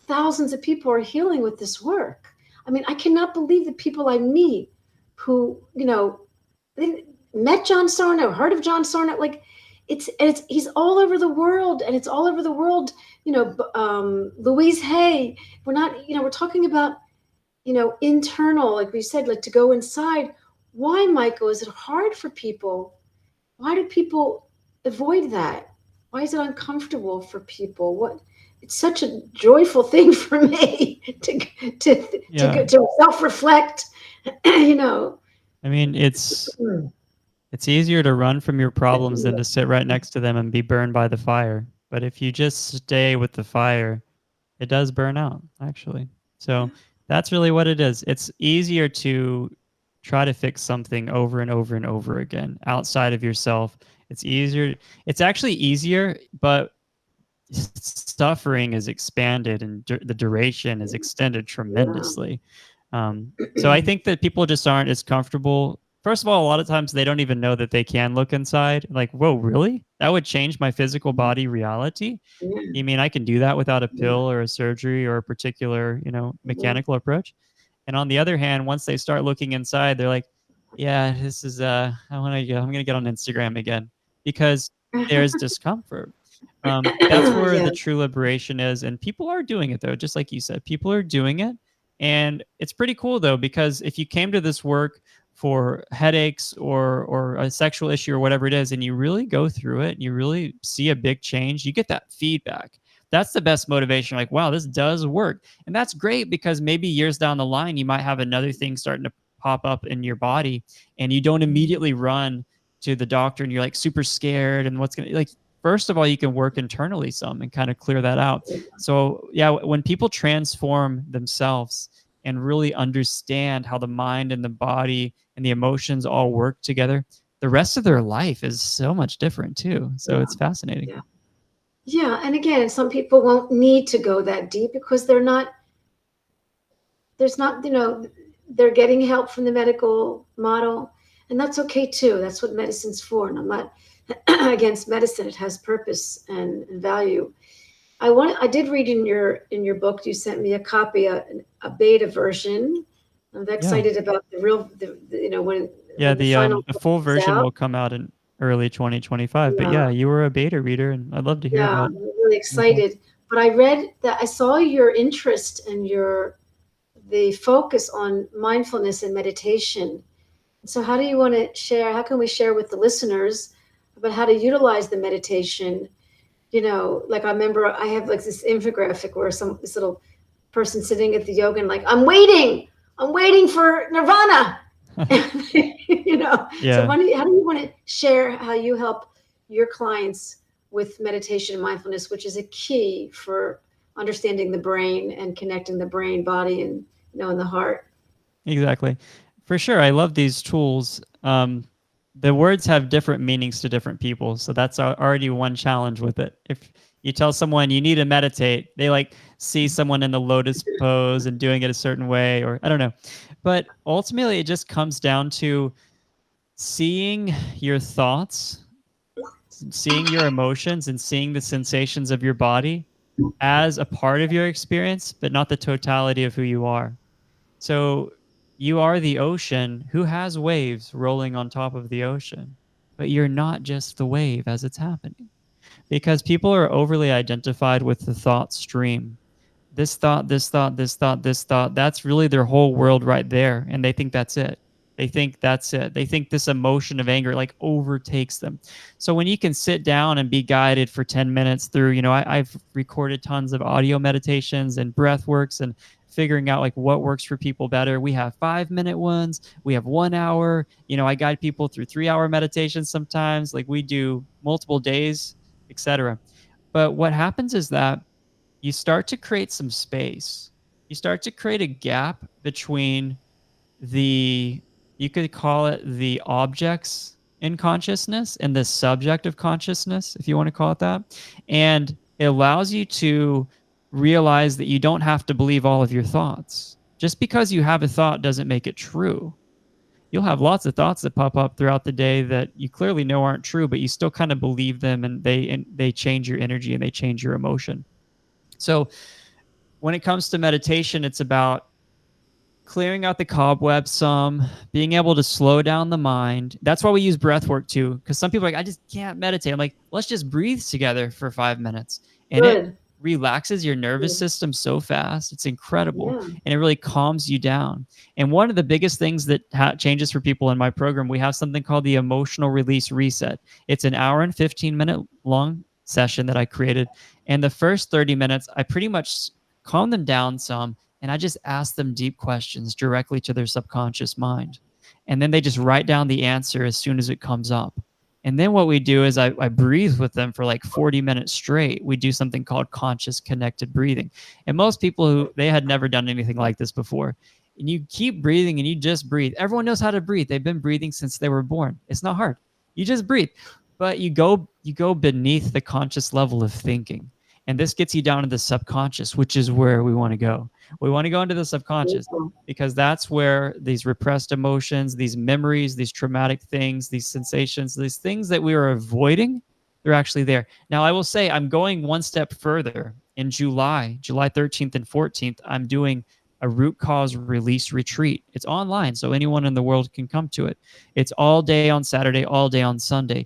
[SPEAKER 1] Thousands of people are healing with this work. I mean, I cannot believe the people I meet who, they met John Sarno, heard of John Sarno. Like, he's all over the world, and it's all over the world. Louise Hay. We're not, we're talking about, internal, like we said, like to go inside. Why, Michael, is it hard for people? Why do people avoid that? Why is it uncomfortable for people? What? It's such a joyful thing for me to self-reflect.
[SPEAKER 2] I mean, it's easier to run from your problems than to sit right next to them and be burned by the fire. But if you just stay with the fire, it does burn out, actually. So that's really what it is. It's easier to try to fix something over and over and over again outside of yourself. It's easier. It's actually easier, but suffering is expanded and the duration is extended tremendously. So I think that people just aren't as comfortable. First of all, a lot of times they don't even know that they can look inside. Like, whoa, really? That would change my physical body reality? You mean I can do that without a pill or a surgery or a particular, mechanical approach? And on the other hand, once they start looking inside, they're like, yeah, this is I'm gonna get on Instagram again, because there's discomfort. That's where
[SPEAKER 1] Yeah.
[SPEAKER 2] the true liberation is, and people are doing it though, just like you said, people are doing it, and it's pretty cool though, because if you came to this work for headaches or a sexual issue or whatever it is, and you really go through it and you really see a big change, you get that feedback. That's the best motivation. Like, wow, this does work. And that's great, because maybe years down the line, you might have another thing starting to pop up in your body, and you don't immediately run to the doctor and you're like super scared and what's going to, like, first of all, you can work internally some and kind of clear that out. So yeah, when people transform themselves and really understand how the mind and the body and the emotions all work together, the rest of their life is so much different too. So it's fascinating.
[SPEAKER 1] Yeah. Yeah. And again, some people won't need to go that deep because there's not, they're getting help from the medical model. And that's okay too. That's what medicine's for. And I'm not against medicine. It has purpose and value. I did read in your book, you sent me a copy, a beta version. I'm excited about the real, when the final
[SPEAKER 2] the
[SPEAKER 1] book
[SPEAKER 2] full
[SPEAKER 1] comes
[SPEAKER 2] version
[SPEAKER 1] out.
[SPEAKER 2] will come out in early 2025. But
[SPEAKER 1] Yeah,
[SPEAKER 2] yeah, you were a beta reader, and I'd love to hear
[SPEAKER 1] yeah,
[SPEAKER 2] about
[SPEAKER 1] I'm really
[SPEAKER 2] your thoughts.
[SPEAKER 1] excited. But I read that, I saw your interest and the focus on mindfulness and meditation. So how do you want to share? How can we share with the listeners about how to utilize the meditation? Like I remember I have like this infographic where this little person sitting at the yoga and like, I'm waiting for nirvana. So
[SPEAKER 2] Yeah.
[SPEAKER 1] how do you want to share how you help your clients with meditation and mindfulness, which is a key for understanding the brain and connecting the brain, body, and and the heart?
[SPEAKER 2] Exactly. For sure. I love these tools. The words have different meanings to different people. So that's already one challenge with it. If you tell someone you need to meditate, they like see someone in the lotus pose and doing it a certain way, or I don't know. But ultimately, it just comes down to seeing your thoughts, seeing your emotions, and seeing the sensations of your body as a part of your experience, but not the totality of who you are. So you are the ocean who has waves rolling on top of the ocean, but you're not just the wave as it's happening, because people are overly identified with the thought stream. This thought, this thought, this thought, this thought, that's really their whole world right there. And they think that's it. They think that's it. They think this emotion of anger like overtakes them. So when you can sit down and be guided for 10 minutes through, I've recorded tons of audio meditations and breath works and figuring out like what works for people better. We have 5-minute ones, we have 1 hour. I guide people through 3-hour meditations sometimes. Like we do multiple days, etc. But what happens is that you start to create some space. You start to create a gap between the, you could call it the objects in consciousness and the subject of consciousness, if you want to call it that. And it allows you to realize that you don't have to believe all of your thoughts. Just because you have a thought doesn't make it true. You'll have lots of thoughts that pop up throughout the day that you clearly know aren't true, but you still kind of believe them, and they change your energy and they change your emotion. So when it comes to meditation, it's about clearing out the cobwebs some, being able to slow down the mind. That's why we use breath work too, because some people are like, I just can't meditate. I'm like, let's just breathe together for 5 minutes. And it
[SPEAKER 1] Good.
[SPEAKER 2] relaxes your nervous
[SPEAKER 1] Good.
[SPEAKER 2] system so fast. It's incredible.
[SPEAKER 1] Yeah.
[SPEAKER 2] And it really calms you down. And one of the biggest things that changes for people in my program, we have something called the emotional release reset. It's an hour and 15-minute long session that I created. And the first 30 minutes, I pretty much calm them down some, and I just ask them deep questions directly to their subconscious mind. And then they just write down the answer as soon as it comes up. And then what we do is I breathe with them for like 40 minutes straight. We do something called conscious connected breathing. And most people who they had never done anything like this before. And you keep breathing and you just breathe. Everyone knows how to breathe. They've been breathing since they were born. It's not hard. You just breathe. But you go beneath the conscious level of thinking. And this gets you down to the subconscious, which is where we want to go. We want to go into the subconscious
[SPEAKER 1] Beautiful.
[SPEAKER 2] because that's where these repressed emotions, these memories, these traumatic things, these sensations, these things that we are avoiding, they're actually there. Now, I will say I'm going one step further. In July 13th and 14th, I'm doing a root cause release retreat. It's online, so anyone in the world can come to it. It's all day on Saturday, all day on Sunday.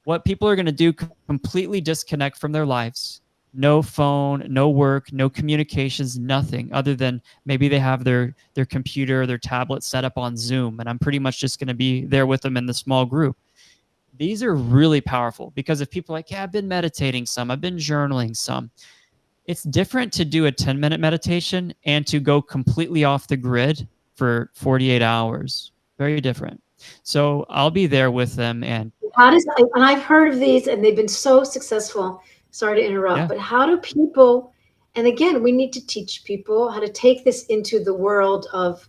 [SPEAKER 2] What people are going to do, completely disconnect from their lives. No phone, no work, no communications, nothing other than maybe they have their computer or their tablet set up on Zoom, and I'm pretty much just going to be there with them in the small group. These are really powerful because if people are like, yeah, I've been meditating some, I've been journaling some. It's different to do a 10-minute meditation and to go completely off the grid for 48 hours. Very different. So I'll be there with them, and
[SPEAKER 1] How does and I've heard of these and they've been so successful. Sorry to interrupt,
[SPEAKER 2] yeah.
[SPEAKER 1] but how do people, and again, we need to teach people how to take this into the world of,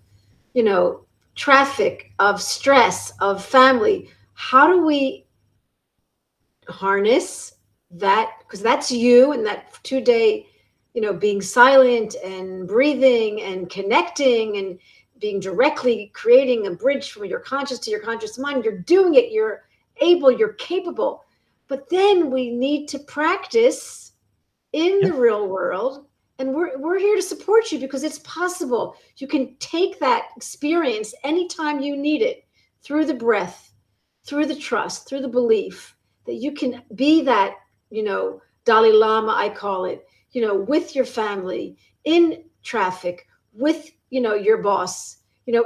[SPEAKER 1] you know, traffic, of stress, of family. How do we harness that? Because that's you and that 2 day, being silent and breathing and connecting and being directly creating a bridge from your conscious to your conscious mind. You're doing it, you're able, you're capable. But then we need to practice in the
[SPEAKER 2] Yep.
[SPEAKER 1] real world. And we're here to support you because it's possible. You can take that experience anytime you need it through the breath, through the trust, through the belief that you can be that, Dalai Lama, I call it, with your family, in traffic, with, your boss,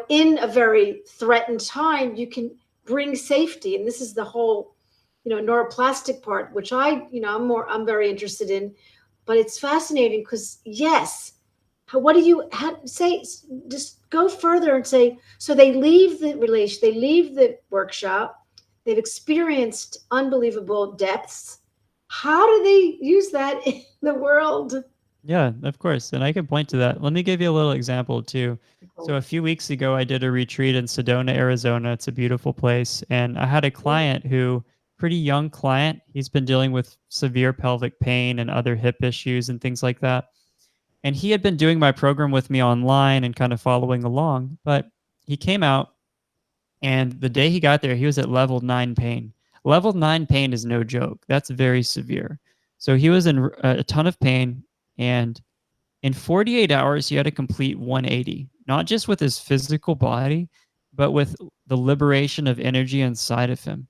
[SPEAKER 1] in a very threatened time, you can bring safety. And this is the whole, neuroplastic part, which I'm very interested in. But it's fascinating because, yes, what do you say? Just go further and say, so they leave the relation, they leave the workshop, they've experienced unbelievable depths. How do they use that in the world?
[SPEAKER 2] Yeah, of course. And I can point to that. Let me give you a little example too. So a few weeks ago, I did a retreat in Sedona, Arizona. It's a beautiful place. And I had a client who, pretty young client, he's been dealing with severe pelvic pain and other hip issues and things like that. And he had been doing my program with me online and kind of following along. But he came out, and the day he got there, he was at level 9 pain. Level 9 pain is no joke. That's very severe. So he was in a ton of pain. And in 48 hours, he had a complete 180, not just with his physical body, but with the liberation of energy inside of him.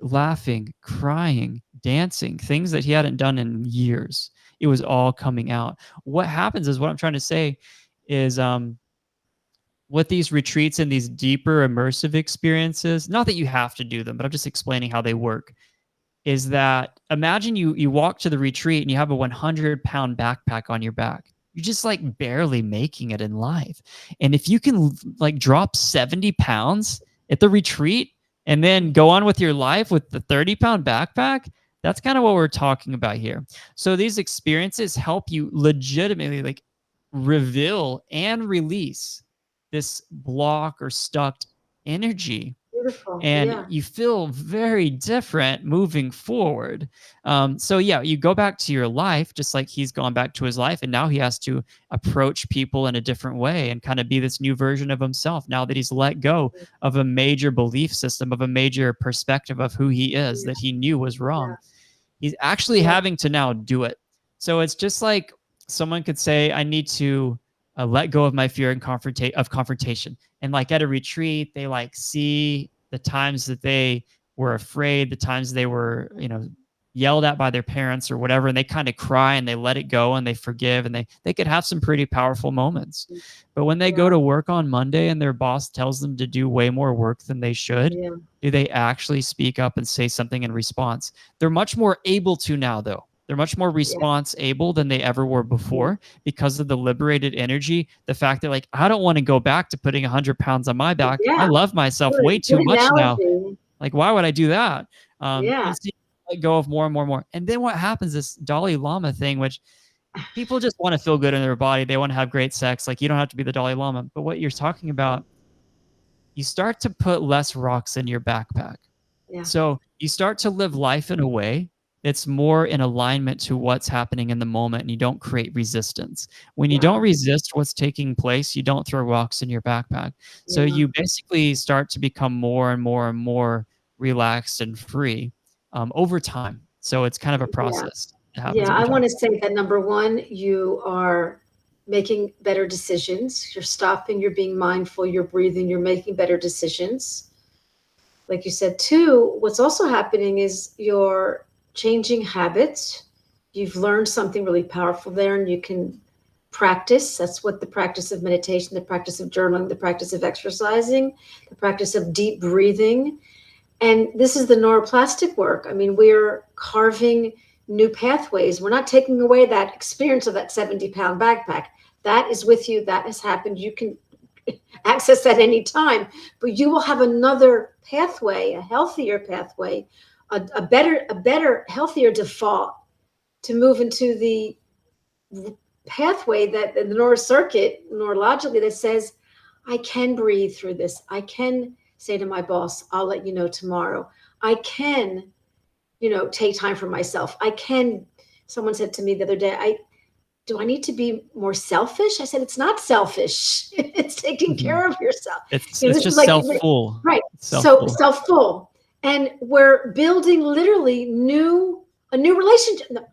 [SPEAKER 2] Laughing, crying, dancing, things that he hadn't done in years. It was all coming out. What happens is, what I'm trying to say is, with these retreats and these deeper immersive experiences, not that you have to do them, but I'm just explaining how they work, is that imagine you walk to the retreat and you have a 100-pound backpack on your back. You're just like barely making it in life. And if you can like drop 70 pounds at the retreat and then go on with your life with the 30-pound backpack, that's kind of what we're talking about here. So these experiences help you legitimately like reveal and release this block or stuck energy,
[SPEAKER 1] Beautiful.
[SPEAKER 2] and
[SPEAKER 1] Yeah.
[SPEAKER 2] you feel very different moving forward. So yeah, you go back to your life just like he's gone back to his life, and now he has to approach people in a different way and kind of be this new version of himself now that he's let go of a major belief system, of a major perspective of who he is
[SPEAKER 1] Yeah.
[SPEAKER 2] that he knew was wrong.
[SPEAKER 1] Yeah.
[SPEAKER 2] He's actually
[SPEAKER 1] Yeah.
[SPEAKER 2] having to now do it. So it's just like someone could say, I need to let go of my fear and confrontation. And like at a retreat, they like see the times that they were afraid, the times they were, yelled at by their parents or whatever, and they kind of cry and they let it go and they forgive, and they could have some pretty powerful moments. But when they go
[SPEAKER 1] Yeah.
[SPEAKER 2] to work on Monday and their boss tells them to do way more work than they should,
[SPEAKER 1] Yeah.
[SPEAKER 2] do they actually speak up and say something in response? They're much more able to now, though. They're much more
[SPEAKER 1] Yeah.
[SPEAKER 2] response able than they ever were
[SPEAKER 1] Yeah.
[SPEAKER 2] before because of the liberated energy. The fact that, like, I don't want to go back to putting 100 pounds on my back. I
[SPEAKER 1] Yeah.
[SPEAKER 2] love myself way
[SPEAKER 1] Good,
[SPEAKER 2] too
[SPEAKER 1] good
[SPEAKER 2] much now.
[SPEAKER 1] analogy.
[SPEAKER 2] Like, why would I do that?
[SPEAKER 1] Yeah.
[SPEAKER 2] You see, let go of more and more and more. And then what happens, this Dalai Lama thing, which people just want to feel good in their body. They want to have great sex. Like, you don't have to be the Dalai Lama. But what you're talking about, you start to put less rocks in your backpack.
[SPEAKER 1] Yeah.
[SPEAKER 2] So you start to live life in a way that's more in alignment to what's happening in the moment, and you don't create resistance. When you don't
[SPEAKER 1] Wow.
[SPEAKER 2] resist what's taking place, you don't throw rocks in your backpack. So
[SPEAKER 1] Yeah.
[SPEAKER 2] you basically start to become more and more and more relaxed and free over time. So it's kind of a
[SPEAKER 1] Yeah.
[SPEAKER 2] process that happens
[SPEAKER 1] Yeah.
[SPEAKER 2] over
[SPEAKER 1] I
[SPEAKER 2] time.
[SPEAKER 1] want to say that number one, you are making better decisions. You're stopping, you're being mindful, you're breathing, you're making better decisions. Like you said, two, what's also happening is you're changing habits. You've learned something really powerful there, and you can practice. That's what the practice of meditation, the practice of journaling, the practice of exercising, the practice of deep breathing. And this is the neuroplastic work. I mean, we're carving new pathways. We're not taking away that experience of that 70-pound backpack. That is with you. That has happened. You can access that anytime, but you will have another pathway, a healthier pathway, a better, healthier default to move into the pathway that the neural circuit neurologically that says, I can breathe through this. I can say to my boss, I'll let you know tomorrow. I can, take time for myself. I can. Someone said to me the other day, do I need to be more selfish? I said, it's not selfish. It's taking
[SPEAKER 2] Mhm.
[SPEAKER 1] care of yourself.
[SPEAKER 2] It's
[SPEAKER 1] This is
[SPEAKER 2] just
[SPEAKER 1] like,
[SPEAKER 2] self-full.
[SPEAKER 1] right.
[SPEAKER 2] It's
[SPEAKER 1] So
[SPEAKER 2] self-full.
[SPEAKER 1] self-full. And we're building literally a new relationship. No,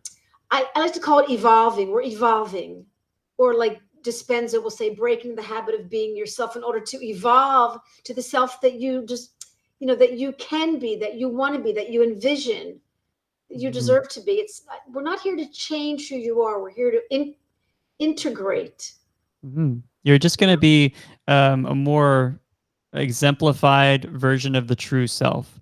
[SPEAKER 1] I like to call it evolving. We're evolving. Or like Dispenza will say, breaking the habit of being yourself in order to evolve to the self that you just, that you can be, that you want to be, that you envision, that you
[SPEAKER 2] Mhm.
[SPEAKER 1] deserve to be. We're not here to change who you are. We're here to integrate.
[SPEAKER 2] You're just going to be a more exemplified version of the true self.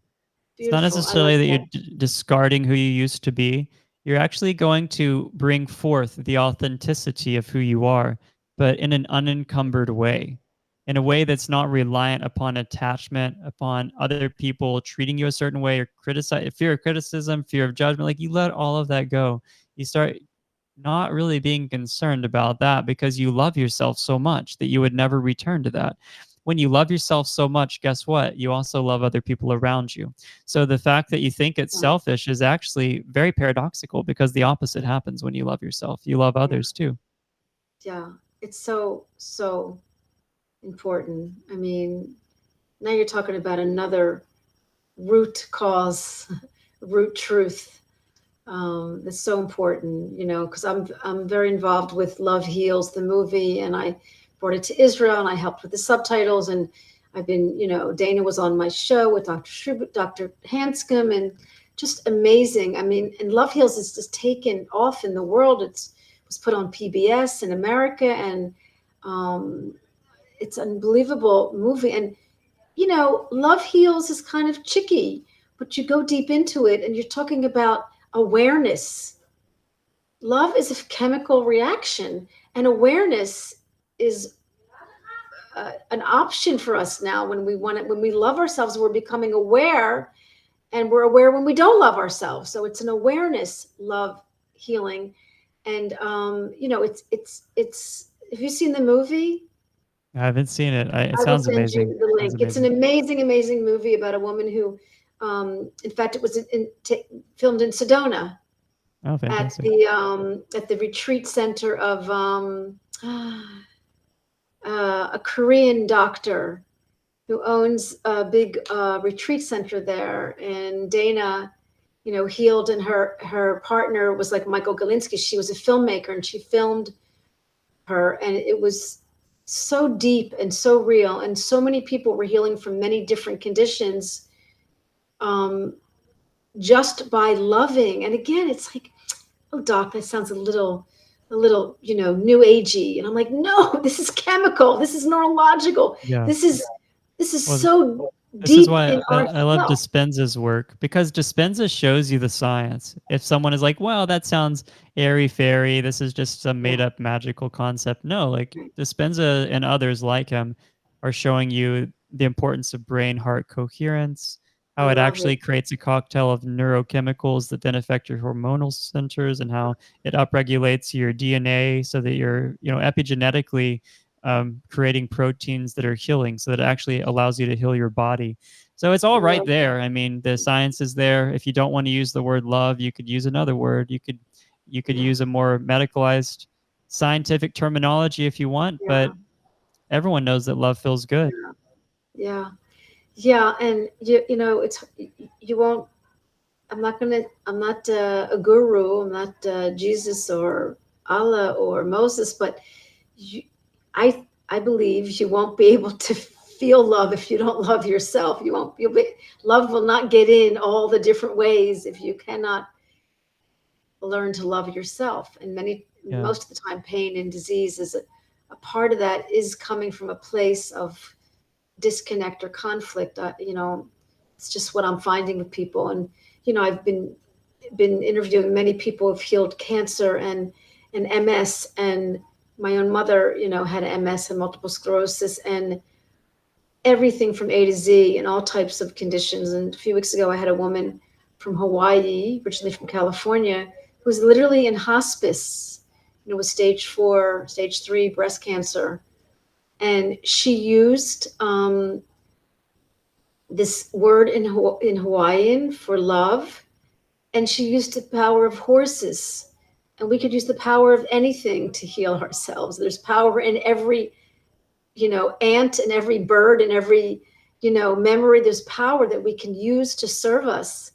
[SPEAKER 2] It's not
[SPEAKER 1] Beautiful. I
[SPEAKER 2] necessarily
[SPEAKER 1] like
[SPEAKER 2] that you're
[SPEAKER 1] that.
[SPEAKER 2] discarding who you used to be. You're actually going to bring forth the authenticity of who you are. but in an unencumbered way, in a way that's not reliant upon attachment, upon other people treating you a certain way, or criticize, fear of criticism, fear of judgment. Like, you let all of that go. You start not really being concerned about that because you love yourself so much that you would never return to that. When you love yourself so much, guess what? You also love other people around you. So the fact that you think it's
[SPEAKER 1] Yeah.
[SPEAKER 2] selfish is actually very paradoxical, because the opposite happens when you love yourself. You love
[SPEAKER 1] Yeah.
[SPEAKER 2] others too.
[SPEAKER 1] Yeah. It's so important. I mean, now you're talking about another root cause, root truth. That's so important, because I'm very involved with Love Heals, the movie, and I brought it to Israel, and I helped with the subtitles, and I've been, Dana was on my show with Dr. Hanscom, and just amazing. I mean, and Love Heals is just taken off in the world. It was put on PBS in America, and um, it's an unbelievable movie. And Love Heals is kind of chicky, but you go deep into it and you're talking about awareness. Love is a chemical reaction, and awareness is an option for us now. When we love ourselves, we're becoming aware, and we're aware when we don't love ourselves. So it's an awareness love healing. And it's have you seen the movie?
[SPEAKER 2] I haven't seen it. It
[SPEAKER 1] I will
[SPEAKER 2] sounds
[SPEAKER 1] send
[SPEAKER 2] amazing.
[SPEAKER 1] you the
[SPEAKER 2] Sounds
[SPEAKER 1] link. It's an
[SPEAKER 2] amazing.
[SPEAKER 1] amazing, amazing movie about a woman who, in fact, it was filmed in Sedona
[SPEAKER 2] Oh,
[SPEAKER 1] at
[SPEAKER 2] fantastic.
[SPEAKER 1] the retreat center of a Korean doctor who owns a big retreat center there. And Dana, healed, and her partner was like Michael Galinsky. She was a filmmaker, and she filmed her, and it was so deep and so real, and so many people were healing from many different conditions, um, just by loving. And again, it's like, oh, doc, that sounds a little new agey. And I'm like, no, this is chemical, this is neurological,
[SPEAKER 2] Yeah.
[SPEAKER 1] this is
[SPEAKER 2] Well,
[SPEAKER 1] so
[SPEAKER 2] this is
[SPEAKER 1] deep
[SPEAKER 2] why
[SPEAKER 1] in
[SPEAKER 2] I love
[SPEAKER 1] ourself.
[SPEAKER 2] Dispenza's work, because Dispenza shows you the science. If someone is like, well, that sounds airy fairy, this is just some
[SPEAKER 1] Yeah,
[SPEAKER 2] made up magical concept. No, like
[SPEAKER 1] right.
[SPEAKER 2] Dispenza and others like him are showing you the importance of brain heart coherence,
[SPEAKER 1] I
[SPEAKER 2] how it
[SPEAKER 1] love
[SPEAKER 2] actually
[SPEAKER 1] it.
[SPEAKER 2] creates a cocktail of neurochemicals that then affect your hormonal centers, and how it upregulates your DNA so that you're, epigenetically creating proteins that are healing, so that it actually allows you to heal your body. So it's
[SPEAKER 1] I
[SPEAKER 2] all right
[SPEAKER 1] love it.
[SPEAKER 2] there. I mean, the science is there. If you don't want to use the word love, you could use another word. You could
[SPEAKER 1] Yeah,
[SPEAKER 2] use a more medicalized scientific terminology if you want,
[SPEAKER 1] yeah,
[SPEAKER 2] but everyone knows that love feels good.
[SPEAKER 1] yeah, yeah, yeah. And it's, you won't, I'm not a guru, I'm not Jesus or Allah or Moses, but you, I believe you won't be able to feel love if you don't love yourself. Love will not get in all the different ways if you cannot learn to love yourself. And
[SPEAKER 2] Yeah.
[SPEAKER 1] most of the time, pain and disease is a part of that is coming from a place of disconnect or conflict. It's just what I'm finding with people. And I've been interviewing many people who've healed cancer and MS, and my own mother, had MS and multiple sclerosis, and everything from A to Z, and all types of conditions. And a few weeks ago, I had a woman from Hawaii, originally from California, who was literally in hospice, with stage 4, stage 3 breast cancer. And she used this word in Hawaiian for love, and she used the power of horses. And we could use the power of anything to heal ourselves. There's power in every, ant and every bird and every, memory. There's power that we can use to serve us.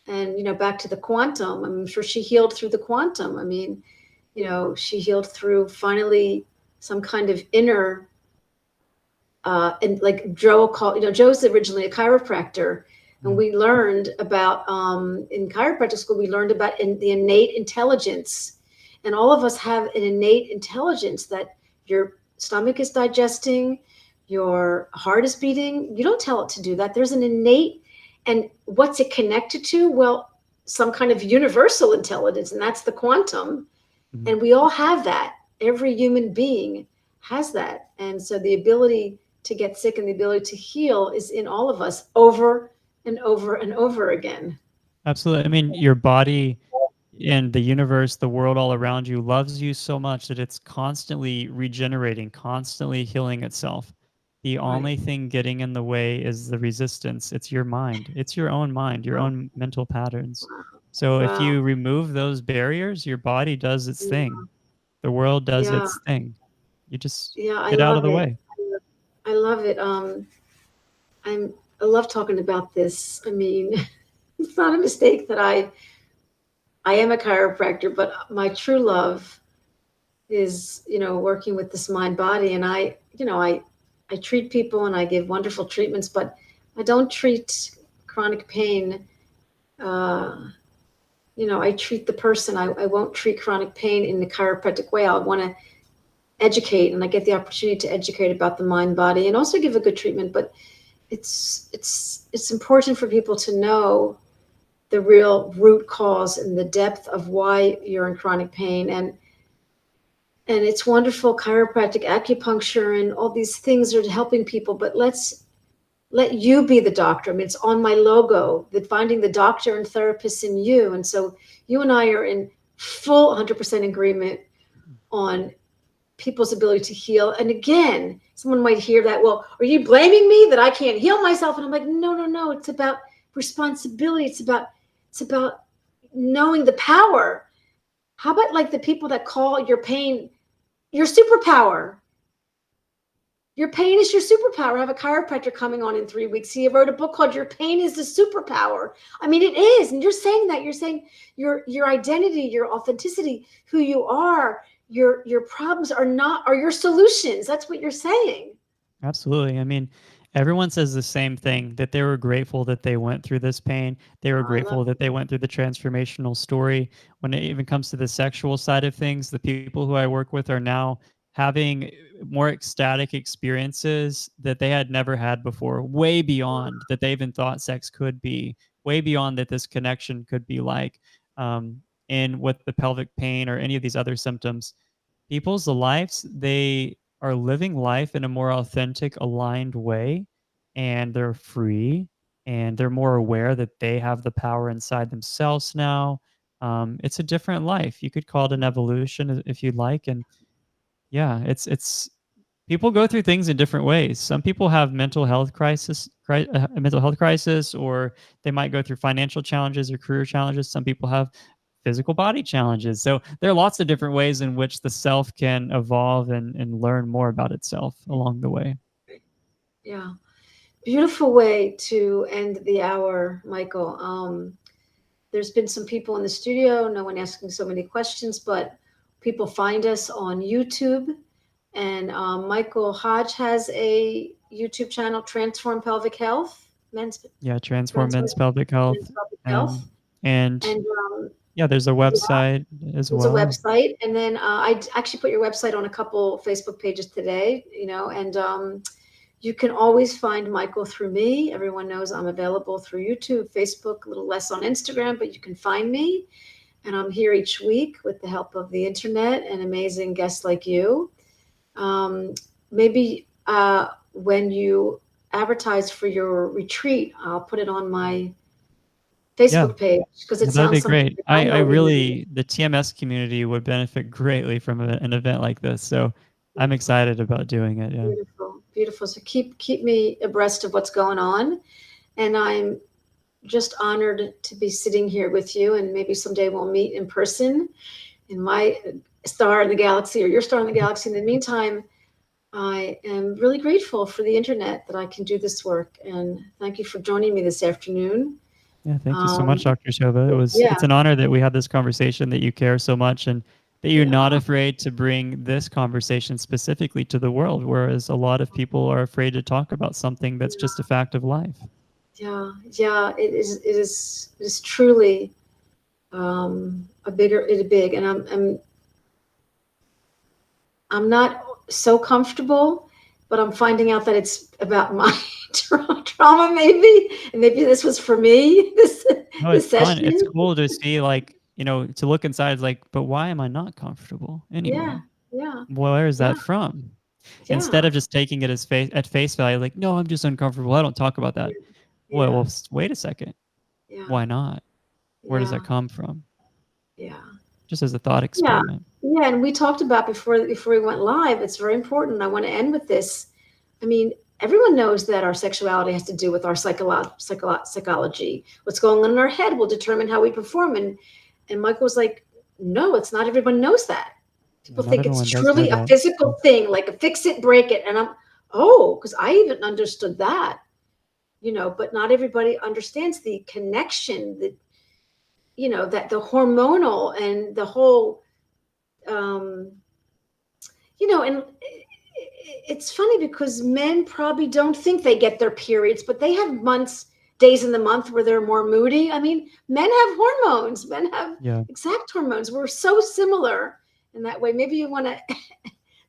[SPEAKER 1] And, back to the quantum, I'm sure she healed through the quantum. I mean, she healed through finally some kind of inner, and like Joe called, Joe's originally a chiropractor, and
[SPEAKER 2] Yeah.
[SPEAKER 1] we learned about, in chiropractic school, we learned about the innate intelligence, and all of us have an innate intelligence that your stomach is digesting, your heart is beating. You don't tell it to do that. There's an innate, and what's it connected to? Well, some kind of universal intelligence, and that's the quantum.
[SPEAKER 2] Mhm.
[SPEAKER 1] And we all have that. Every human being has that. And so the ability to get sick and the ability to heal is in all of us over and over and over again.
[SPEAKER 2] Absolutely. I mean, your body and the universe, the world all around you loves you so much that it's constantly regenerating, constantly healing itself. The
[SPEAKER 1] Right.
[SPEAKER 2] only thing getting in the way is the resistance. It's your mind. It's your own mind, your
[SPEAKER 1] Wow.
[SPEAKER 2] own mental patterns. So if
[SPEAKER 1] Wow.
[SPEAKER 2] you remove those barriers, your body does its thing. The world does
[SPEAKER 1] Yeah.
[SPEAKER 2] its thing. You just
[SPEAKER 1] Yeah. I
[SPEAKER 2] get out of
[SPEAKER 1] love
[SPEAKER 2] the
[SPEAKER 1] it.
[SPEAKER 2] way.
[SPEAKER 1] I love it. I love talking about this. I mean, it's not a mistake that I am a chiropractor, but my true love is, working with this mind body. And I treat people and I give wonderful treatments, but I don't treat chronic pain. Uh, I treat the person. I won't treat chronic pain in the chiropractic way. I want to educate, and I get the opportunity to educate about the mind body and also give a good treatment. But it's important for people to know the real root cause and the depth of why you're in chronic pain. And it's wonderful, chiropractic, acupuncture, and all these things are helping people, but let you be the doctor. I mean, it's on my logo, that finding the doctor and therapist in you. And so you and I are in full 100% agreement on people's ability to heal. And again, someone might hear that, well, are you blaming me that I can't heal myself? And I'm like, no, no, no. It's about responsibility. It's about knowing the power. How about like the people that call your pain your superpower? Your pain is your superpower. I have a chiropractor coming on in 3 weeks. He wrote a book called Your Pain is the Superpower. I mean, it is. And you're saying that. You're saying your identity, your authenticity, who you are, your problems are your solutions. That's what you're saying.
[SPEAKER 2] Absolutely. I mean, everyone says the same thing, that they were grateful that they went through this pain. They were
[SPEAKER 1] Oh, I love
[SPEAKER 2] grateful that they went through the transformational story. When it even comes to the sexual side of things, the people who I work with are now having more ecstatic experiences that they had never had before, way beyond that they even thought sex could be, way beyond that this connection could be like. Um, and with the pelvic pain or any of these other symptoms, people's lives, they are living life in a more authentic, aligned way, and they're free and they're more aware that they have the power inside themselves now. It's a different life. You could call it an evolution if you'd like. And yeah, it's people go through things in different ways. Some people have mental health crisis, or they might go through financial challenges or career challenges. Some people have physical body challenges. So there are lots of different ways in which the self can evolve and learn more about itself along the way.
[SPEAKER 1] Yeah. Beautiful way to end the hour, Michael. There's been some people in the studio, no one asking so many questions, but people find us on YouTube. And Michael Hodge has a YouTube channel, Transform Pelvic Health,
[SPEAKER 2] Yeah, transform
[SPEAKER 1] Transform
[SPEAKER 2] men's pelvic health.
[SPEAKER 1] Men's Pelvic Health.
[SPEAKER 2] Um, and
[SPEAKER 1] And
[SPEAKER 2] yeah, there's a
[SPEAKER 1] yeah,
[SPEAKER 2] website as
[SPEAKER 1] there's a
[SPEAKER 2] well.
[SPEAKER 1] website. And then I actually put your website on a couple Facebook pages today, and you can always find Michael through me. Everyone knows I'm available through YouTube, Facebook, a little less on Instagram, but you can find me. And I'm here each week with the help of the internet and amazing guests like you. Maybe when you advertise for your retreat, I'll put it on my
[SPEAKER 2] Yeah,
[SPEAKER 1] Facebook page because it
[SPEAKER 2] that'd be
[SPEAKER 1] sounds something
[SPEAKER 2] great.
[SPEAKER 1] that I
[SPEAKER 2] I
[SPEAKER 1] know we need.
[SPEAKER 2] really, the TMS community would benefit greatly from an event like this. So I'm excited about doing it. Yeah.
[SPEAKER 1] Beautiful, beautiful. So keep me abreast of what's going on, and I'm just honored to be sitting here with you. And maybe someday we'll meet in person in my star in the galaxy or your star in the galaxy. In the meantime, I am really grateful for the internet that I can do this work. And thank you for joining me this afternoon.
[SPEAKER 2] Yeah, thank you so much,
[SPEAKER 1] Um,
[SPEAKER 2] Dr. Shova.
[SPEAKER 1] yeah,
[SPEAKER 2] It's an honor that we had this conversation, that you care so much, and that you're not
[SPEAKER 1] yeah,
[SPEAKER 2] afraid to bring this conversation specifically to the world, whereas a lot of people are afraid to talk about something that's just a fact of life.
[SPEAKER 1] yeah, yeah. It is truly it is big, and I'm not so comfortable, but I'm finding out that it's about my trauma, maybe, and maybe this was for me. This
[SPEAKER 2] No,
[SPEAKER 1] this
[SPEAKER 2] it's fun. It's
[SPEAKER 1] session.
[SPEAKER 2] cool to see, like, to look inside, like, but why am I not comfortable
[SPEAKER 1] Yeah,
[SPEAKER 2] anyway?
[SPEAKER 1] yeah,
[SPEAKER 2] Where is
[SPEAKER 1] yeah,
[SPEAKER 2] that from? Instead
[SPEAKER 1] Yeah.
[SPEAKER 2] of just taking it as at face value, like, no, I'm just uncomfortable. I don't talk about that.
[SPEAKER 1] Yeah.
[SPEAKER 2] Wait a second.
[SPEAKER 1] Yeah.
[SPEAKER 2] Why not? Where does that
[SPEAKER 1] Yeah.
[SPEAKER 2] come from?
[SPEAKER 1] Yeah.
[SPEAKER 2] Just as a thought
[SPEAKER 1] Yeah.
[SPEAKER 2] experiment.
[SPEAKER 1] Yeah. And we talked about before we went live, it's very important. I want to end with this. I mean, everyone knows that our sexuality has to do with our psychology. What's going on in our head will determine how we perform. And Michael was like, no, it's not everyone knows that.
[SPEAKER 2] Yeah,
[SPEAKER 1] People
[SPEAKER 2] not
[SPEAKER 1] think it's
[SPEAKER 2] everyone does know
[SPEAKER 1] truly a
[SPEAKER 2] that.
[SPEAKER 1] physical thing, like a fix it, break it. And because I even understood that, but not everybody understands the connection that, that the hormonal and the whole, um, and it's funny because men probably don't think they get their periods, but they have days in the month where they're more moody. I mean, men have hormones, men have
[SPEAKER 2] Yeah.
[SPEAKER 1] exact hormones. We're so similar in that way. Maybe you want to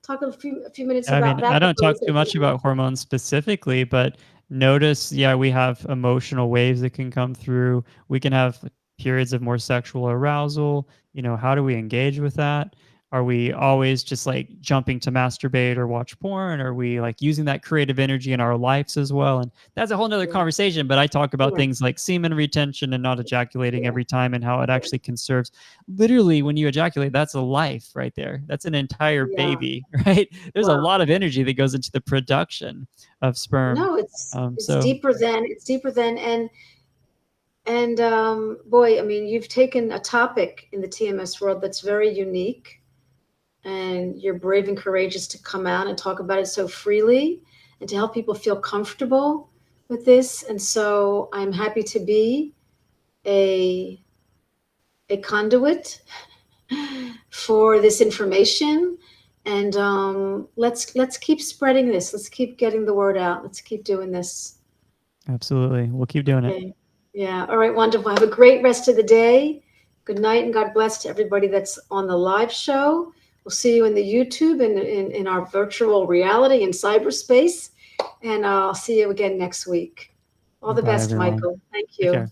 [SPEAKER 1] talk a few minutes
[SPEAKER 2] I
[SPEAKER 1] about
[SPEAKER 2] mean,
[SPEAKER 1] that
[SPEAKER 2] I don't
[SPEAKER 1] before we
[SPEAKER 2] talk
[SPEAKER 1] say
[SPEAKER 2] too much
[SPEAKER 1] goodnight.
[SPEAKER 2] about hormones specifically, but notice, yeah, we have emotional waves that can come through. We can have periods of more sexual arousal. How do we engage with that? Are we always just like jumping to masturbate or watch porn? Are we like using that creative energy in our lives as well? And that's a whole nother
[SPEAKER 1] Yeah,
[SPEAKER 2] conversation, but I talk about
[SPEAKER 1] yeah,
[SPEAKER 2] things like semen retention and not ejaculating
[SPEAKER 1] yeah,
[SPEAKER 2] every time and how it
[SPEAKER 1] yeah,
[SPEAKER 2] actually conserves. Literally, when you ejaculate, that's a life right there. That's an entire
[SPEAKER 1] yeah.
[SPEAKER 2] baby, right? There's a
[SPEAKER 1] Wow.
[SPEAKER 2] lot of energy that goes into the production of sperm.
[SPEAKER 1] No, it's
[SPEAKER 2] Um,
[SPEAKER 1] it's
[SPEAKER 2] so
[SPEAKER 1] deeper than it's deeper than and boy, I mean, you've taken a topic in the TMS world that's very unique, and you're brave and courageous to come out and talk about it so freely and to help people feel comfortable with this. And so I'm happy to be a conduit for this information. And let's keep spreading this. Let's keep getting the word out. Let's keep doing this.
[SPEAKER 2] absolutely, we'll keep doing it.
[SPEAKER 1] Okay. Yeah. All right. Wonderful. Have a great rest of the day. Good night and God bless to everybody that's on the live show. We'll see you in the YouTube and in our virtual reality in cyberspace. And I'll see you again next week. All the
[SPEAKER 2] Bye,
[SPEAKER 1] best,
[SPEAKER 2] everyone.
[SPEAKER 1] Michael. Thank
[SPEAKER 2] Take
[SPEAKER 1] you.
[SPEAKER 2] care.